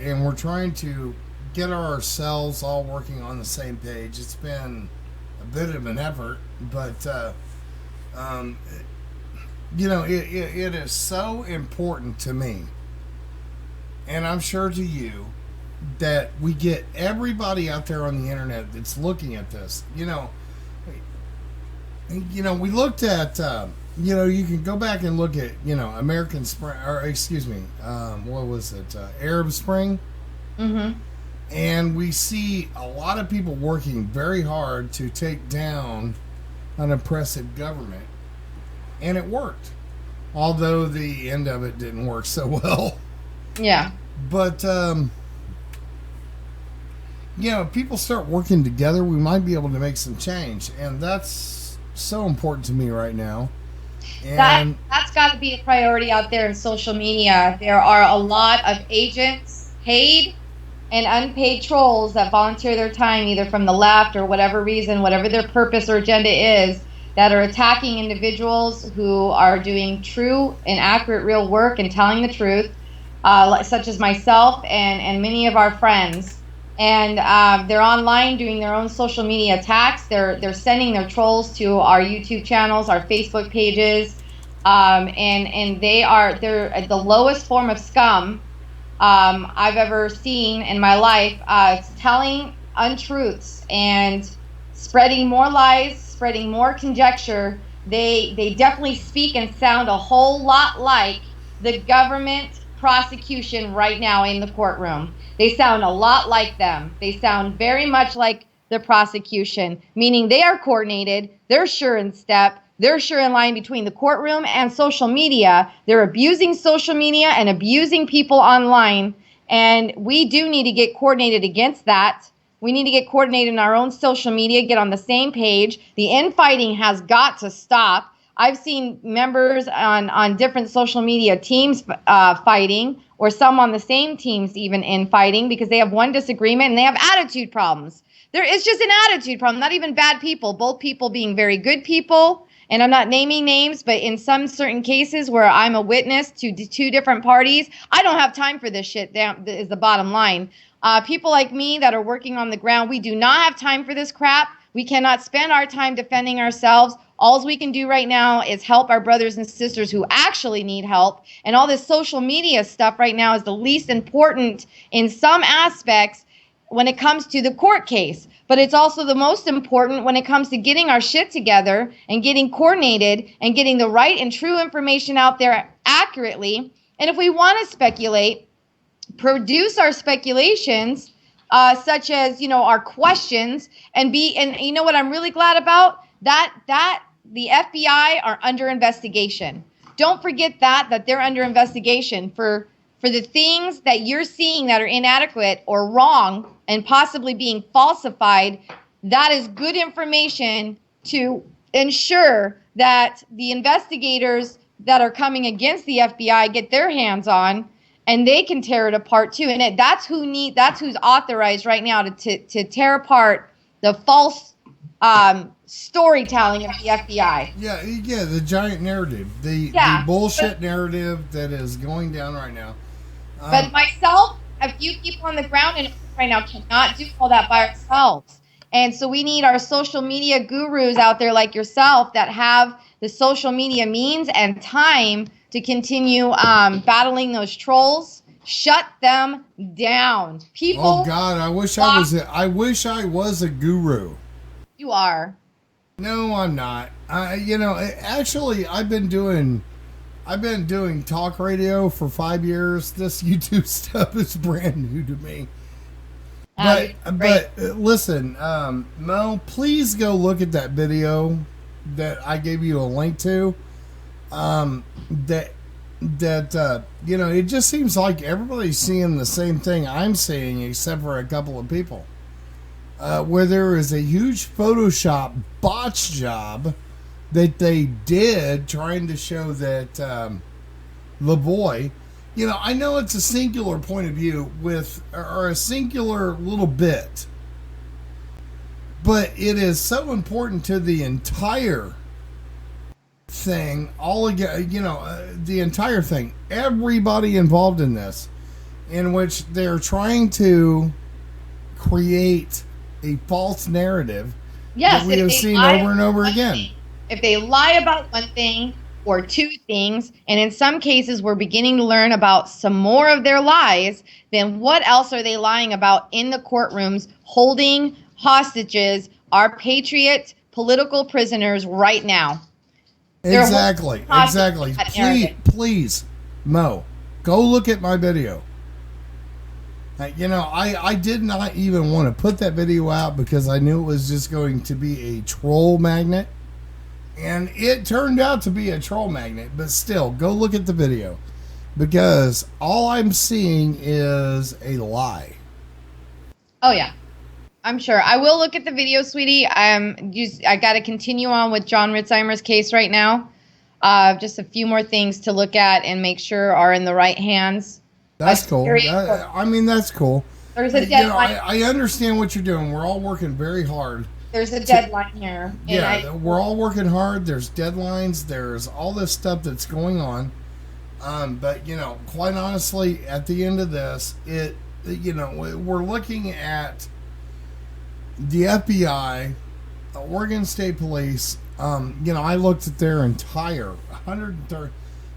C: and we're trying to get ourselves all working on the same page. It's been a bit of an effort, but it is so important to me, and I'm sure to you, that we get everybody out there on the internet that's looking at this. We looked at, you can go back and look at, American Spring, or excuse me, what was it, Arab Spring?
J: Mm-hmm.
C: And we see a lot of people working very hard to take down an oppressive government. And it worked. Although the end of it didn't work so well.
J: Yeah.
C: But, if people start working together, we might be able to make some change. And that's so important to me right now. And
J: that's got to be a priority out there in social media. There are a lot of agents, paid and unpaid trolls that volunteer their time, either from the left or whatever reason, whatever their purpose or agenda is, that are attacking individuals who are doing true and accurate real work and telling the truth, such as myself and many of our friends. And they're online doing their own social media attacks. They're sending their trolls to our YouTube channels, our Facebook pages, and they're at the lowest form of scum I've ever seen in my life. It's telling untruths and spreading more lies, spreading more conjecture. They definitely speak and sound a whole lot like the government prosecution right now in the courtroom. They sound a lot like them. They sound very much like the prosecution, meaning they are coordinated, they're sure in step, they're sure in line between the courtroom and social media. They're abusing social media and abusing people online, and we do need to get coordinated against that. We need to get coordinated in our own social media, get on the same page. The infighting has got to stop. I've seen members on different social media teams fighting, or some on the same teams even infighting, because they have one disagreement and they have attitude problems. It's just an attitude problem, not even bad people. Both people being very good people, and I'm not naming names, but in some certain cases where I'm a witness to two different parties, I don't have time for this shit, is the bottom line. People like me that are working on the ground, we do not have time for this crap. We cannot spend our time defending ourselves. All we can do right now is help our brothers and sisters who actually need help. And all this social media stuff right now is the least important in some aspects when it comes to the court case. But it's also the most important when it comes to getting our shit together and getting coordinated and getting the right and true information out there accurately. And if we want to speculate, produce our speculations, such as, our questions, and you know what I'm really glad about? That the FBI are under investigation. Don't forget that they're under investigation for the things that you're seeing that are inadequate or wrong and possibly being falsified. That is good information to ensure that the investigators that are coming against the FBI get their hands on, and they can tear it apart too. And that's who's authorized right now to tear apart the false storytelling of the FBI.
C: Yeah, the giant narrative, the bullshit narrative that is going down right now.
J: But myself, a few people on the ground and right now cannot do all that by ourselves. And so we need our social media gurus out there like yourself that have the social media means and time to continue battling those trolls. Shut them down. People.
C: Oh God, I wish I was a guru.
J: You are.
C: No, I'm not. Actually, I've been doing talk radio for 5 years. This YouTube stuff is brand new to me. But listen, Mo, please go look at that video that I gave you a link to. It just seems like everybody's seeing the same thing I'm seeing, except for a couple of people. Where there is a huge Photoshop botch job that they did trying to show that the boy, I know it's a singular point of view or a singular little bit, but it is so important to the entire thing, the entire thing, everybody involved in this, in which they're trying to create a false narrative
J: Yes,
C: that we
J: if
C: have
J: they
C: seen
J: lie
C: over and over
J: about
C: again.
J: one thing- If they lie about one thing or two things, and in some cases we're beginning to learn about some more of their lies, then what else are they lying about in the courtrooms holding hostages, our patriot political prisoners right now? They're
C: Exactly,
J: holding hostage
C: exactly.
J: to that narrative.
C: Please, Mo, go look at my video. I did not even want to put that video out because I knew it was just going to be a troll magnet. And it turned out to be a troll magnet, but still, go look at the video. Because all I'm seeing is a lie.
J: Oh yeah, I'm sure. I will look at the video, sweetie. I got to continue on with John Ritzheimer's case right now. Just a few more things to look at and make sure are in the right hands.
C: That's cool. That's cool.
J: There's a deadline.
C: I understand what you're doing. We're all working very hard.
J: There's a deadline here.
C: We're all working hard. There's deadlines. There's all this stuff that's going on. But quite honestly, at the end of this, we're looking at the FBI, Oregon State Police. I looked at their entire 130.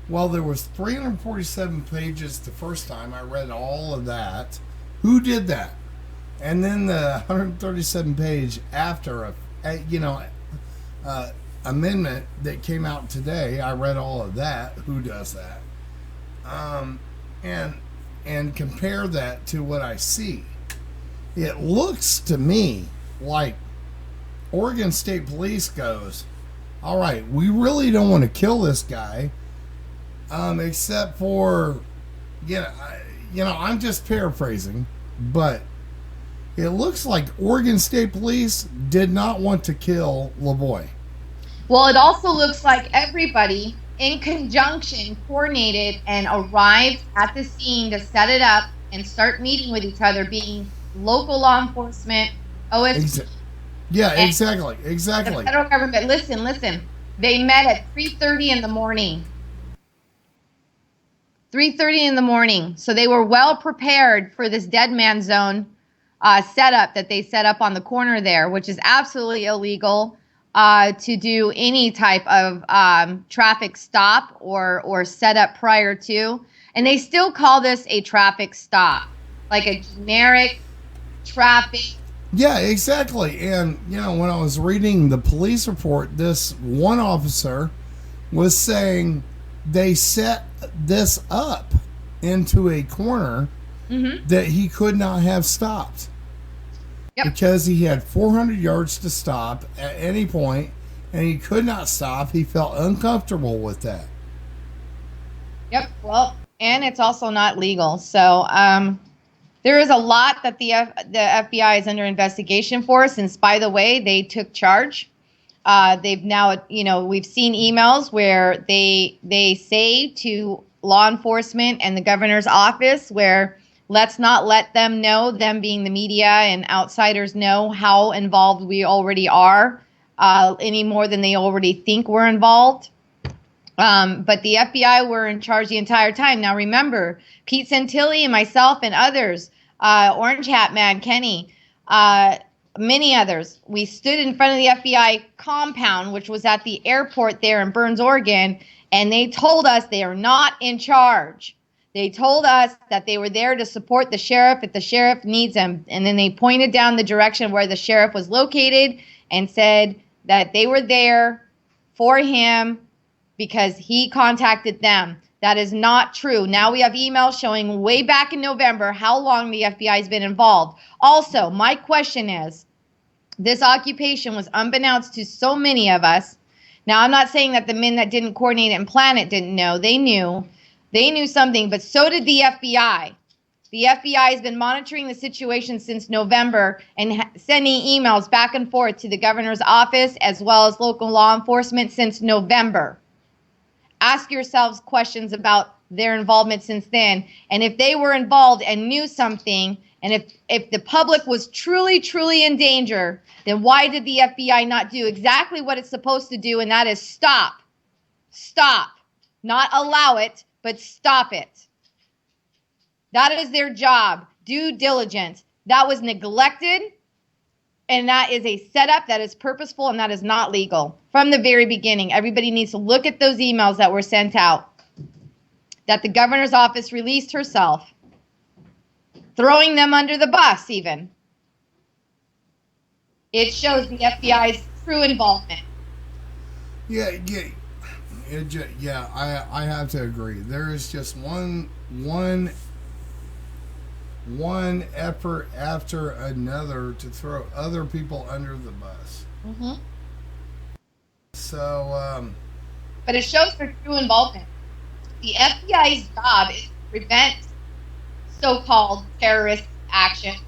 C: Well, there was 347 pages the first time. I read all of that. Who did that? And then the 137 page after amendment that came out today. I read all of that. Who does that? And compare that to what I see. It looks to me like Oregon State Police goes, all right, we really don't want to kill this guy, except for, I'm just paraphrasing, but it looks like Oregon State Police did not want to kill LaVoy.
J: Well, it also looks like everybody in conjunction coordinated and arrived at the scene to set it up and start meeting with each other, being local law enforcement, OSP.
C: Yeah, exactly.
J: The federal government. Listen. They met at 3:30 in the morning. 3:30 in the morning. So they were well prepared for this dead man zone setup that they set up on the corner there, which is absolutely illegal to do any type of traffic stop or setup prior to. And they still call this a traffic stop, like a generic traffic.
C: Yeah, exactly. And, when I was reading the police report, this one officer was saying they set this up into a corner that he could not have stopped.
J: Yep.
C: Because he had 400 yards to stop at any point, and he could not stop. He felt uncomfortable with that.
J: Yep. Well, and it's also not legal. So there is a lot that the FBI is under investigation for, since, by the way, they took charge. They've now, we've seen emails where they say to law enforcement and the governor's office where let's not let them know, them being the media and outsiders, know how involved we already are any more than they already think we're involved. But the FBI were in charge the entire time. Now, remember, Pete Santilli and myself and others, Orange Hat Man, Kenny, many others, we stood in front of the FBI compound, which was at the airport there in Burns, Oregon, and they told us they are not in charge. They told us that they were there to support the sheriff if the sheriff needs them. And then they pointed down the direction where the sheriff was located and said that they were there for him because he contacted them. That is not true. Now we have emails showing way back in November how long the FBI has been involved. Also, my question is, this occupation was unbeknownst to so many of us. Now, I'm not saying that the men that didn't coordinate and plan it didn't know. They knew. They knew something, but so did the FBI. The FBI has been monitoring the situation since November and sending emails back and forth to the governor's office as well as local law enforcement since November. Ask yourselves questions about their involvement since then. And if they were involved and knew something And if the public was truly, truly in danger, then why did the FBI not do exactly what it's supposed to do, and that is stop. Stop. Not allow it, but stop it. That is their job. Due diligence. That was neglected, and that is a setup that is purposeful, and that is not legal. From the very beginning, everybody needs to look at those emails that were sent out that the governor's office released herself, throwing them under the bus even. It shows the FBI's true involvement.
C: Yeah, I have to agree. There is just one effort after another to throw other people under the bus.
J: Mm-hmm.
C: So,
J: but it shows their true involvement. The FBI's job is to prevent so-called terrorist actions.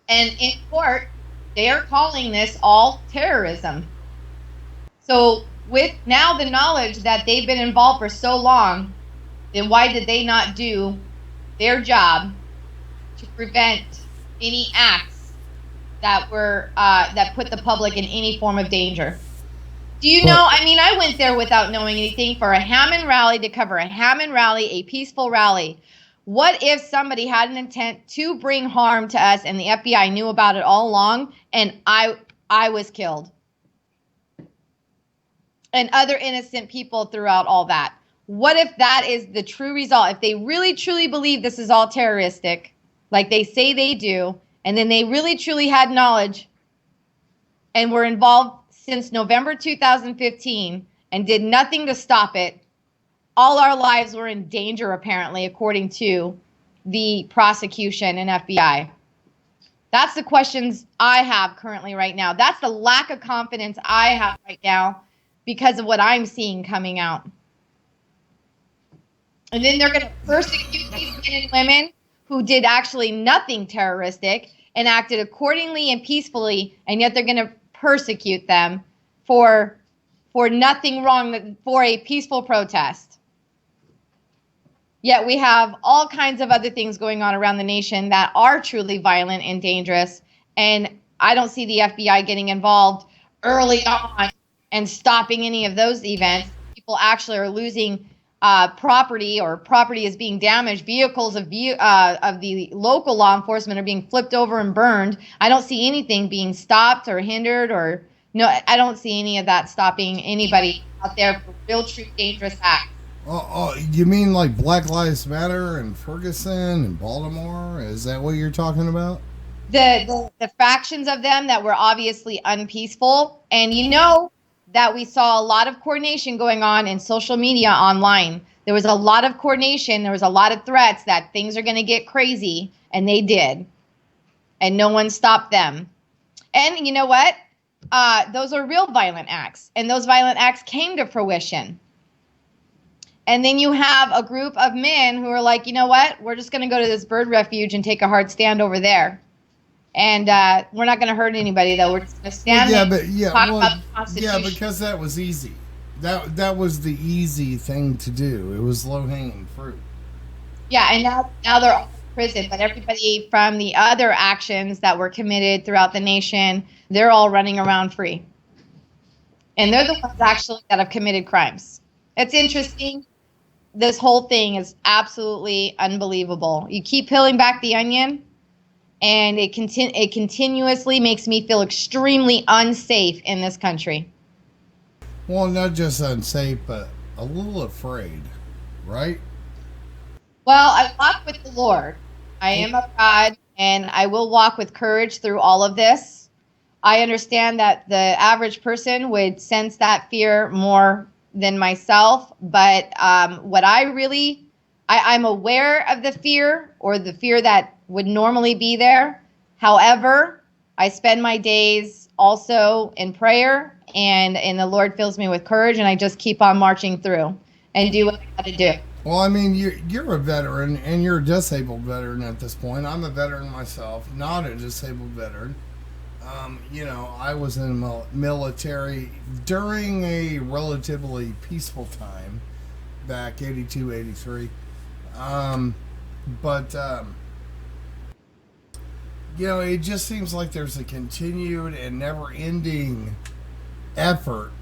J: And in court, they are calling this all terrorism. So with now the knowledge that they've been involved for so long, then why did they not do their job to prevent any acts that were that put the public in any form of danger? Do you know, I mean, I went there without knowing anything for a Hammond rally, to cover a Hammond rally, a peaceful rally. What if somebody had an intent to bring harm to us and the FBI knew about it all along and I was killed? And other innocent people throughout all that. What if that is the true result? If they really truly believe this is all terroristic, like they say they do, and then they really truly had knowledge and were involved since November 2015 and did nothing to stop it, all our lives were in danger, apparently, according to the prosecution and FBI. That's the questions I have currently right now. That's the lack of confidence I have right now because of what I'm seeing coming out. And then they're going to persecute these men and women who did actually nothing terroristic and acted accordingly and peacefully, and yet they're going to persecute them for nothing wrong, for a peaceful protest. Yet we have all kinds of other things going on around the nation that are truly violent and dangerous, and I don't see the FBI getting involved early on and stopping any of those events. People actually are losing property, or property is being damaged. Vehicles of the local law enforcement are being flipped over and burned. I don't see anything being stopped or hindered, or no, I don't see any of that stopping anybody out there for real, true, dangerous acts.
C: oh, you mean like Black Lives Matter in Ferguson and Baltimore? Is that what you're talking about?
J: The factions of them that were obviously unpeaceful, and you know that we saw a lot of coordination going on in social media online. There was a lot of coordination. There was a lot of threats that things are going to get crazy, and they did. And no one stopped them. And you know what? Those are real violent acts, and those violent acts came to fruition. And then you have a group of men who are like, you know what? We're just going to go to this bird refuge and take a hard stand over there. And we're not going to hurt anybody, though. We're just going to stand there and talk about the Constitution.
C: Yeah, because that was easy. That was the easy thing to do. It was low-hanging fruit.
J: Yeah, and now they're all in prison. But everybody from the other actions that were committed throughout the nation, they're all running around free. And they're the ones actually that have committed crimes. It's interesting. This whole thing is absolutely unbelievable. You keep peeling back the onion, and it continuously makes me feel extremely unsafe in this country.
C: Well, not just unsafe, but a little afraid, right?
J: Well, I walk with the Lord. I am of God, and I will walk with courage through all of this. I understand that the average person would sense that fear more than myself, but what I'm aware of the fear, or the fear that would normally be there. However, I spend my days also in prayer, and the Lord fills me with courage, and I just keep on marching through and do what I got to do.
C: Well, I mean, you're a veteran, and you're a disabled veteran at this point. I'm a veteran myself, not a disabled veteran. I was in the military during a relatively peaceful time back 82, 83. it just seems like there's a continued and never-ending effort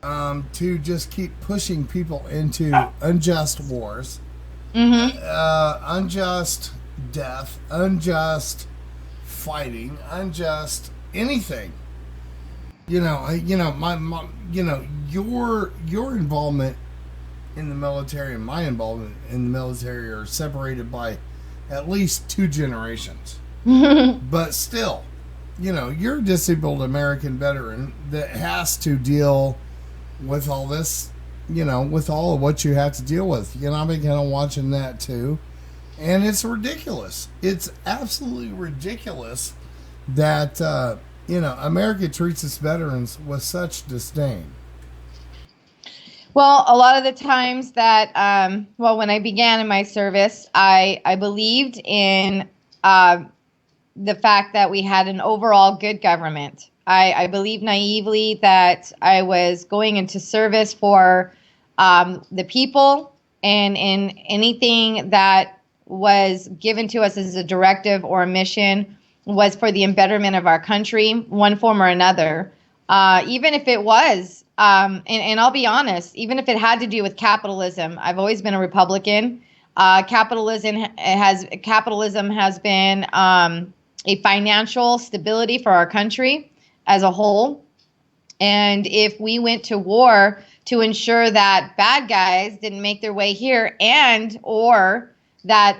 C: to just keep pushing people into unjust wars, unjust death, unjust fighting, unjust anything. Your involvement in the military and my involvement in the military are separated by at least 2 generations. But still, you're a disabled American veteran that has to deal with all this, with all of what you have to deal with. I've been kind of watching that too. And it's ridiculous. It's absolutely ridiculous that, America treats its veterans with such disdain.
J: Well, a lot of the times that, when I began in my service, I believed in the fact that we had an overall good government. I believed naively that I was going into service for the people, and in anything that was given to us as a directive or a mission was for the betterment of our country, one form or another. Even if it was, and I'll be honest, even if it had to do with capitalism, I've always been a Republican. Capitalism has been a financial stability for our country as a whole. And if we went to war to ensure that bad guys didn't make their way here, and or that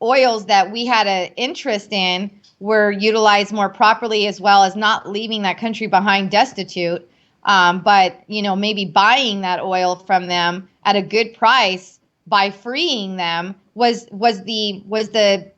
J: oils that we had an interest in were utilized more properly, as well as not leaving that country behind destitute, but maybe buying that oil from them at a good price by freeing them was the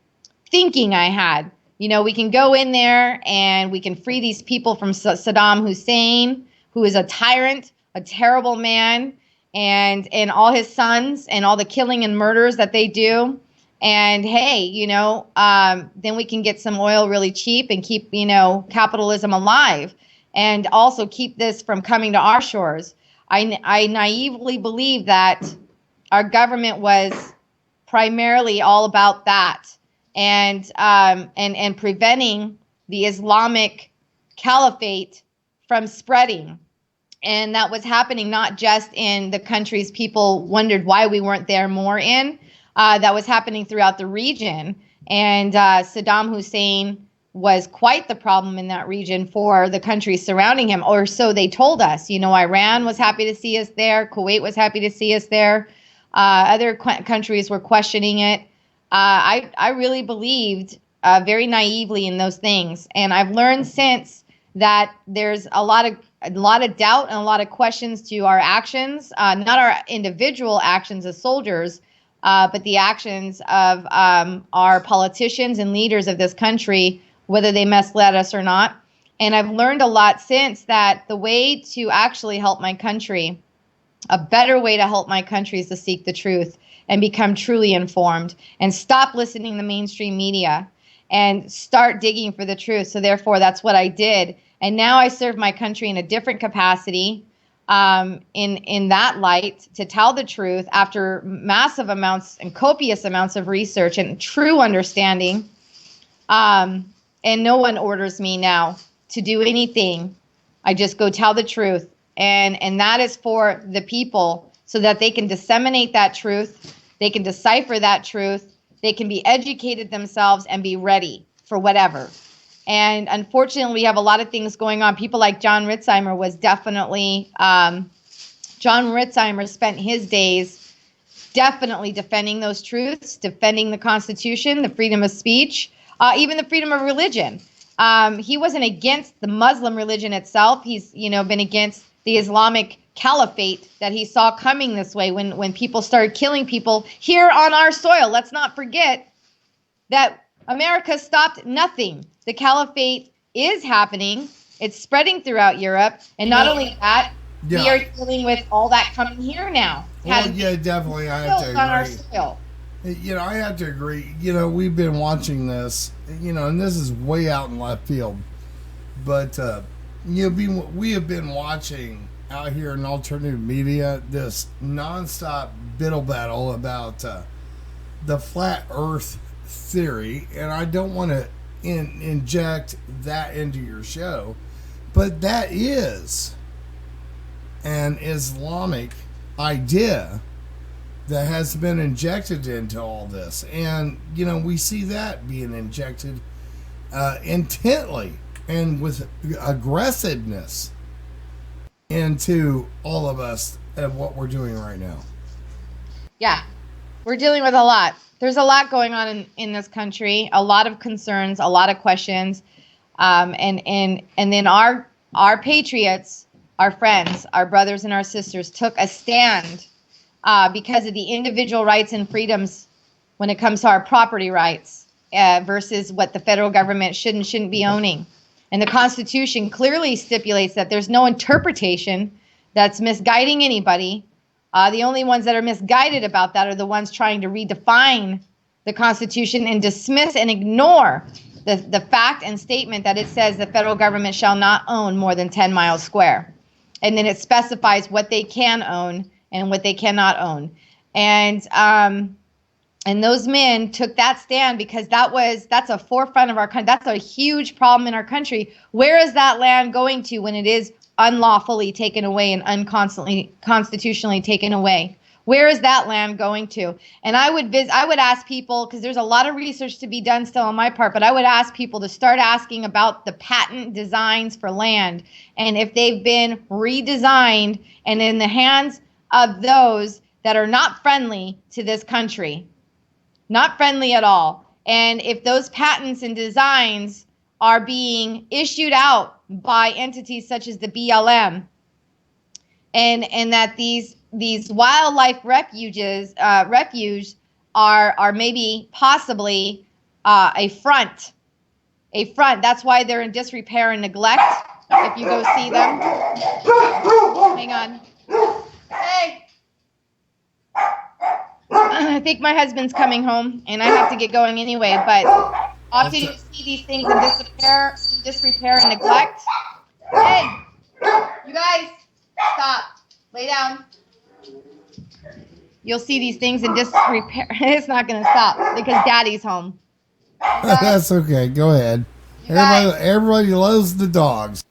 J: thinking I had. We can go in there and we can free these people from Saddam Hussein, who is a tyrant, a terrible man, and all his sons and all the killing and murders that they do. And hey, then we can get some oil really cheap and keep, capitalism alive, and also keep this from coming to our shores. I naively believe that our government was primarily all about that, and preventing the Islamic caliphate from spreading. And that was happening not just in the countries people wondered why we weren't there more in. That was happening throughout the region. And Saddam Hussein was quite the problem in that region for the countries surrounding him, or so they told us. Iran was happy to see us there. Kuwait was happy to see us there. Other countries were questioning it. I really believed very naively in those things. And I've learned since that there's a lot of doubt and a lot of questions to our actions, not our individual actions as soldiers, but the actions of our politicians and leaders of this country, whether they misled us or not. And I've learned a lot since that the way to actually help my country, a better way to help my country, is to seek the truth and become truly informed and stop listening to mainstream media and start digging for the truth. So therefore, that's what I did. And now I serve my country in a different capacity, in that light, to tell the truth after massive amounts and copious amounts of research and true understanding. And no one orders me now to do anything. I just go tell the truth. And that is for the people, so that they can disseminate that truth. They can decipher that truth. They can be educated themselves and be ready for whatever. And unfortunately, we have a lot of things going on. People like John Ritzheimer was definitely, John Ritzheimer spent his days definitely defending those truths, defending the Constitution, the freedom of speech, even the freedom of religion. He wasn't against the Muslim religion itself. He's, been against the Islamic caliphate that he saw coming this way when people started killing people here on our soil. Let's not forget that America stopped nothing. The caliphate is happening. It's spreading throughout Europe. And not only that, we are dealing with all that coming here now.
C: Well, yeah, definitely. I have to agree.
J: On our soil.
C: I have to agree. We've been watching this, and this is way out in left field. But, we have been watching out here in alternative media this nonstop battle about the flat earth theory, and I don't want to inject that into your show, but that is an Islamic idea that has been injected into all this. And, we see that being injected intently and with aggressiveness into all of us and what we're doing right now.
J: Yeah, we're dealing with a lot. There's a lot going on in this country, a lot of concerns, a lot of questions. And then our patriots, our friends, our brothers and our sisters took a stand because of the individual rights and freedoms when it comes to our property rights versus what the federal government should and shouldn't be owning. And the Constitution clearly stipulates that there's no interpretation that's misguiding anybody. The only ones that are misguided about that are the ones trying to redefine the Constitution and dismiss and ignore the fact and statement that it says the federal government shall not own more than 10 miles square. And then it specifies what they can own and what they cannot own. And those men took that stand because that's a forefront of our country. That's a huge problem in our country. Where is that land going to when it is unlawfully taken away and unconstitutionally taken away? Where is that land going to? And I would ask people, because there's a lot of research to be done still on my part, but I would ask people to start asking about the patent designs for land and if they've been redesigned and in the hands of those that are not friendly to this country. Not friendly at all. And if those patents and designs are being issued out by entities such as the BLM, and that these wildlife refuge are maybe possibly a front. That's why they're in disrepair and neglect. If you go see them, hang on. Hey. I think my husband's coming home, and I have to get going anyway. But often you see these things in disrepair and neglect. Hey, you guys, stop. Lay down. You'll see these things in disrepair. It's not going to stop because Daddy's home.
C: That's okay. Go ahead. Everybody loves the dogs.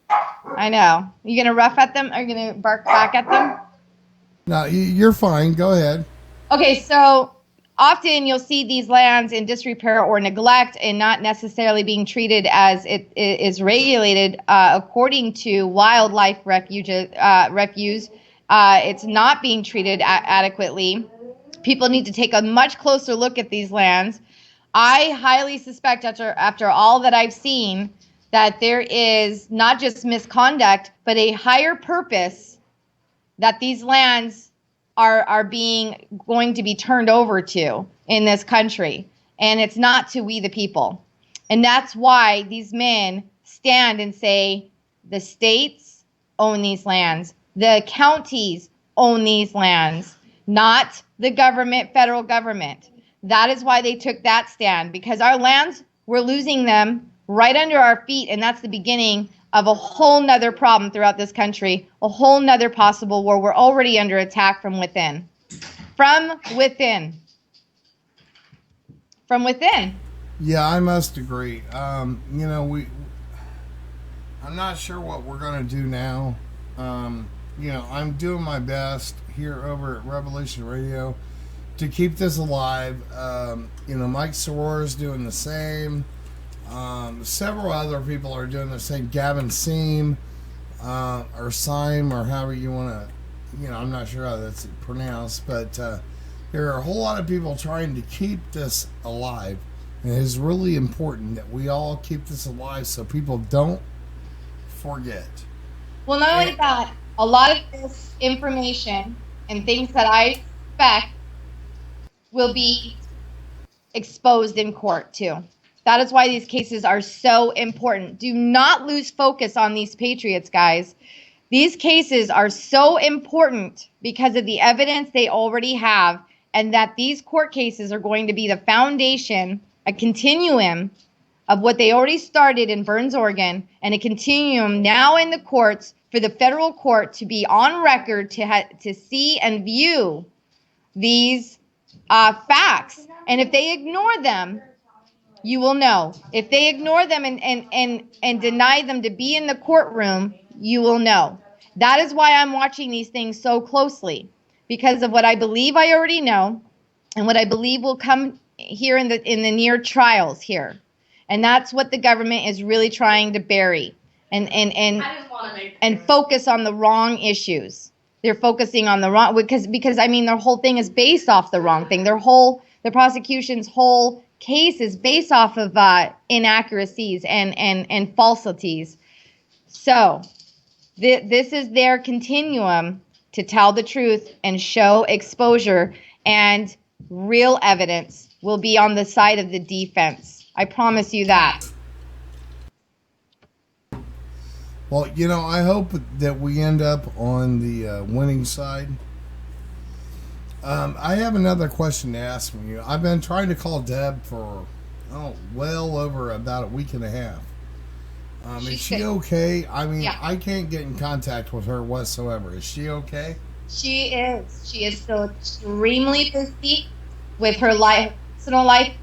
J: I know. You going to rough at them? Or are you going to bark back at them?
C: No, you're fine. Go ahead.
J: Okay, so often you'll see these lands in disrepair or neglect and not necessarily being treated as it is regulated according to wildlife refuse. It's not being treated adequately. People need to take a much closer look at these lands. I highly suspect after all that I've seen that there is not just misconduct, but a higher purpose that these lands are going to be turned over to in this country. And it's not to we the people. And that's why these men stand and say the states own these lands. The counties own these lands, not the government, federal government. That is why they took that stand, because our lands, we're losing them right under our feet, and that's the beginning of a whole nother problem throughout this country, a whole nother possible war. We're already under attack from within. From within. From within.
C: Yeah, I must agree. I'm not sure what we're going to do now. I'm doing my best here over at Revolution Radio to keep this alive. Mike Soror's doing the same. Several other people are doing the same. Gavin Seam, or Syme, or however you want to, I'm not sure how that's pronounced, but there are a whole lot of people trying to keep this alive. And it is really important that we all keep this alive so people don't forget.
J: Well, not only that, a lot of this information and things that I expect will be exposed in court too. That is why these cases are so important. Do not lose focus on these patriots, guys. These cases are so important because of the evidence they already have, and that these court cases are going to be the foundation, a continuum of what they already started in Burns, Oregon, and a continuum now in the courts for the federal court to be on record to see and view these facts. And if they ignore them, You will know. If they ignore them and deny them to be in the courtroom, you will know. That is why I'm watching these things so closely, because of what I believe I already know and what I believe will come here in the near trials here. And that's what the government is really trying to bury and focus on the wrong issues. They're focusing on the wrong because I mean their whole thing is based off the wrong thing. The prosecution's whole case is based off of inaccuracies and falsities. So this is their continuum to tell the truth and show exposure, and real evidence will be on the side of the defense. I promise you that.
C: Well, you know, I hope that we end up on the winning side. I have another question to ask from you. I've been trying to call Deb for, well over about a week and a half. Is she okay? I mean, yeah. I can't get in contact with her whatsoever. Is she okay?
J: She is. She is still extremely busy with her personal life,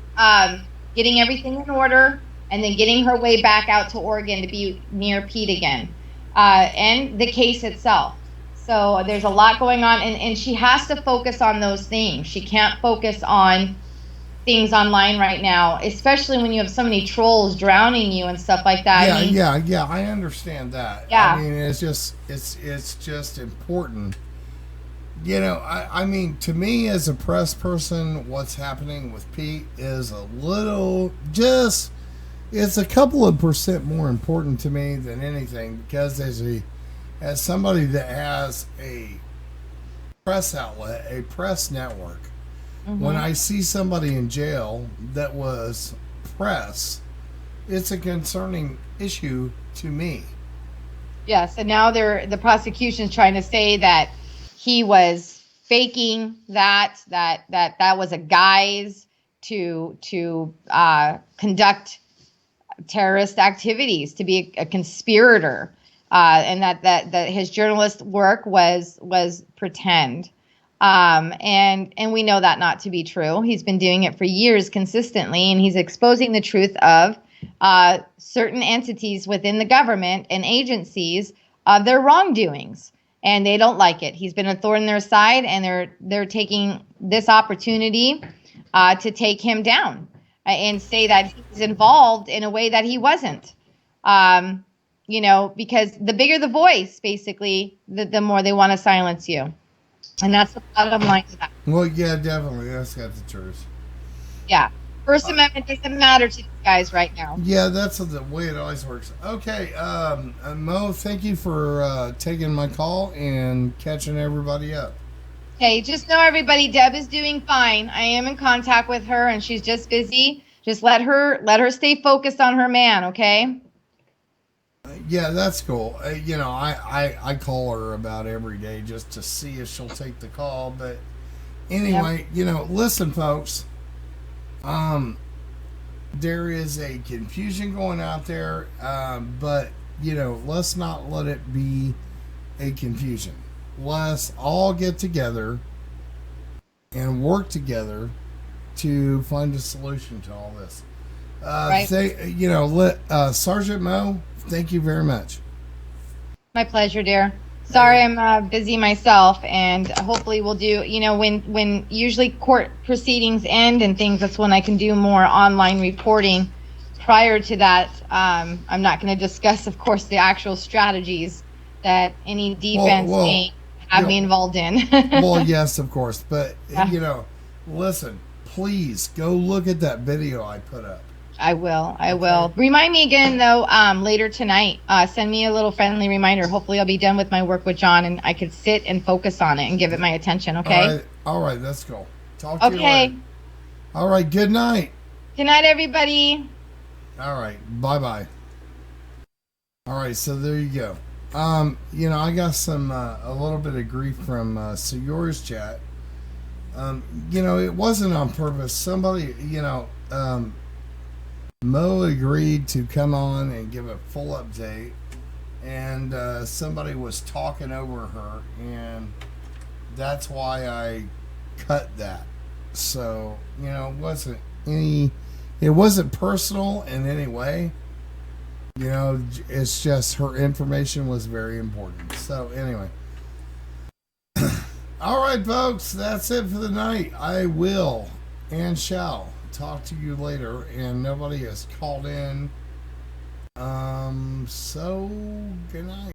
J: getting everything in order, and then getting her way back out to Oregon to be near Pete again, and the case itself. So there's a lot going on, and she has to focus on those things. She can't focus on things online right now, especially when you have so many trolls drowning you and stuff like that.
C: Yeah, I understand that.
J: Yeah.
C: I mean, it's just important. You know, I mean, to me as a press person, what's happening with Pete is it's a couple of percent more important to me than anything, because as somebody that has a press outlet, a press network, when I see somebody in jail that was press, it's a concerning issue to me.
J: Yes, and now the prosecution's trying to say that he was faking that was a guise to conduct terrorist activities, to be a conspirator, and that his journalist work was pretend. And we know that not to be true. He's been doing it for years consistently, and he's exposing the truth of certain entities within the government and agencies of their wrongdoings, and they don't like it. He's been a thorn in their side, and they're taking this opportunity to take him down and say that he's involved in a way that he wasn't. You know, because the bigger the voice, basically, the more they want to silence you. And that's the bottom line to that.
C: Well, yeah, definitely. That's got the truth.
J: Yeah. First Amendment doesn't matter to these guys right now.
C: Yeah, that's the way it always works. Okay, Mo, thank you for taking my call and catching everybody up.
J: Okay, just know everybody, Deb is doing fine. I am in contact with her, and she's just busy. Just let her stay focused on her man, okay?
C: Yeah, that's cool. You know, I call her about every day just to see if she'll take the call. But anyway, You know, listen, folks. There is a confusion going out there, but you know, let's not let it be a confusion. Let's all get together and work together to find a solution to all this.
J: Right.
C: Sergeant Mo, thank you very much.
J: My pleasure, dear. Sorry, I'm busy myself, and hopefully we'll do, you know, when usually court proceedings end and things, that's when I can do more online reporting. Prior to that, I'm not going to discuss, of course, the actual strategies that any defense may have me involved in.
C: Well, yes, of course. But, you know, listen, please go look at that video I put up.
J: I will. Remind me again, though, later tonight. Send me a little friendly reminder. Hopefully I'll be done with my work with John, and I could sit and focus on it and give it my attention, okay?
C: All right, let's go. Talk to you later. All right, good night.
J: Good night, everybody.
C: All right, bye-bye. All right, so there you go. You know, I got a little bit of grief from Seyor's chat. You know, it wasn't on purpose. Somebody, you know, Mo agreed to come on and give a full update, and somebody was talking over her, and that's why I cut that. So, you know, it wasn't any it wasn't personal in any way. You know, it's just her information was very important. So anyway, all right, folks, that's it for the night. I will and shall talk to you later, and nobody has called in. So good night.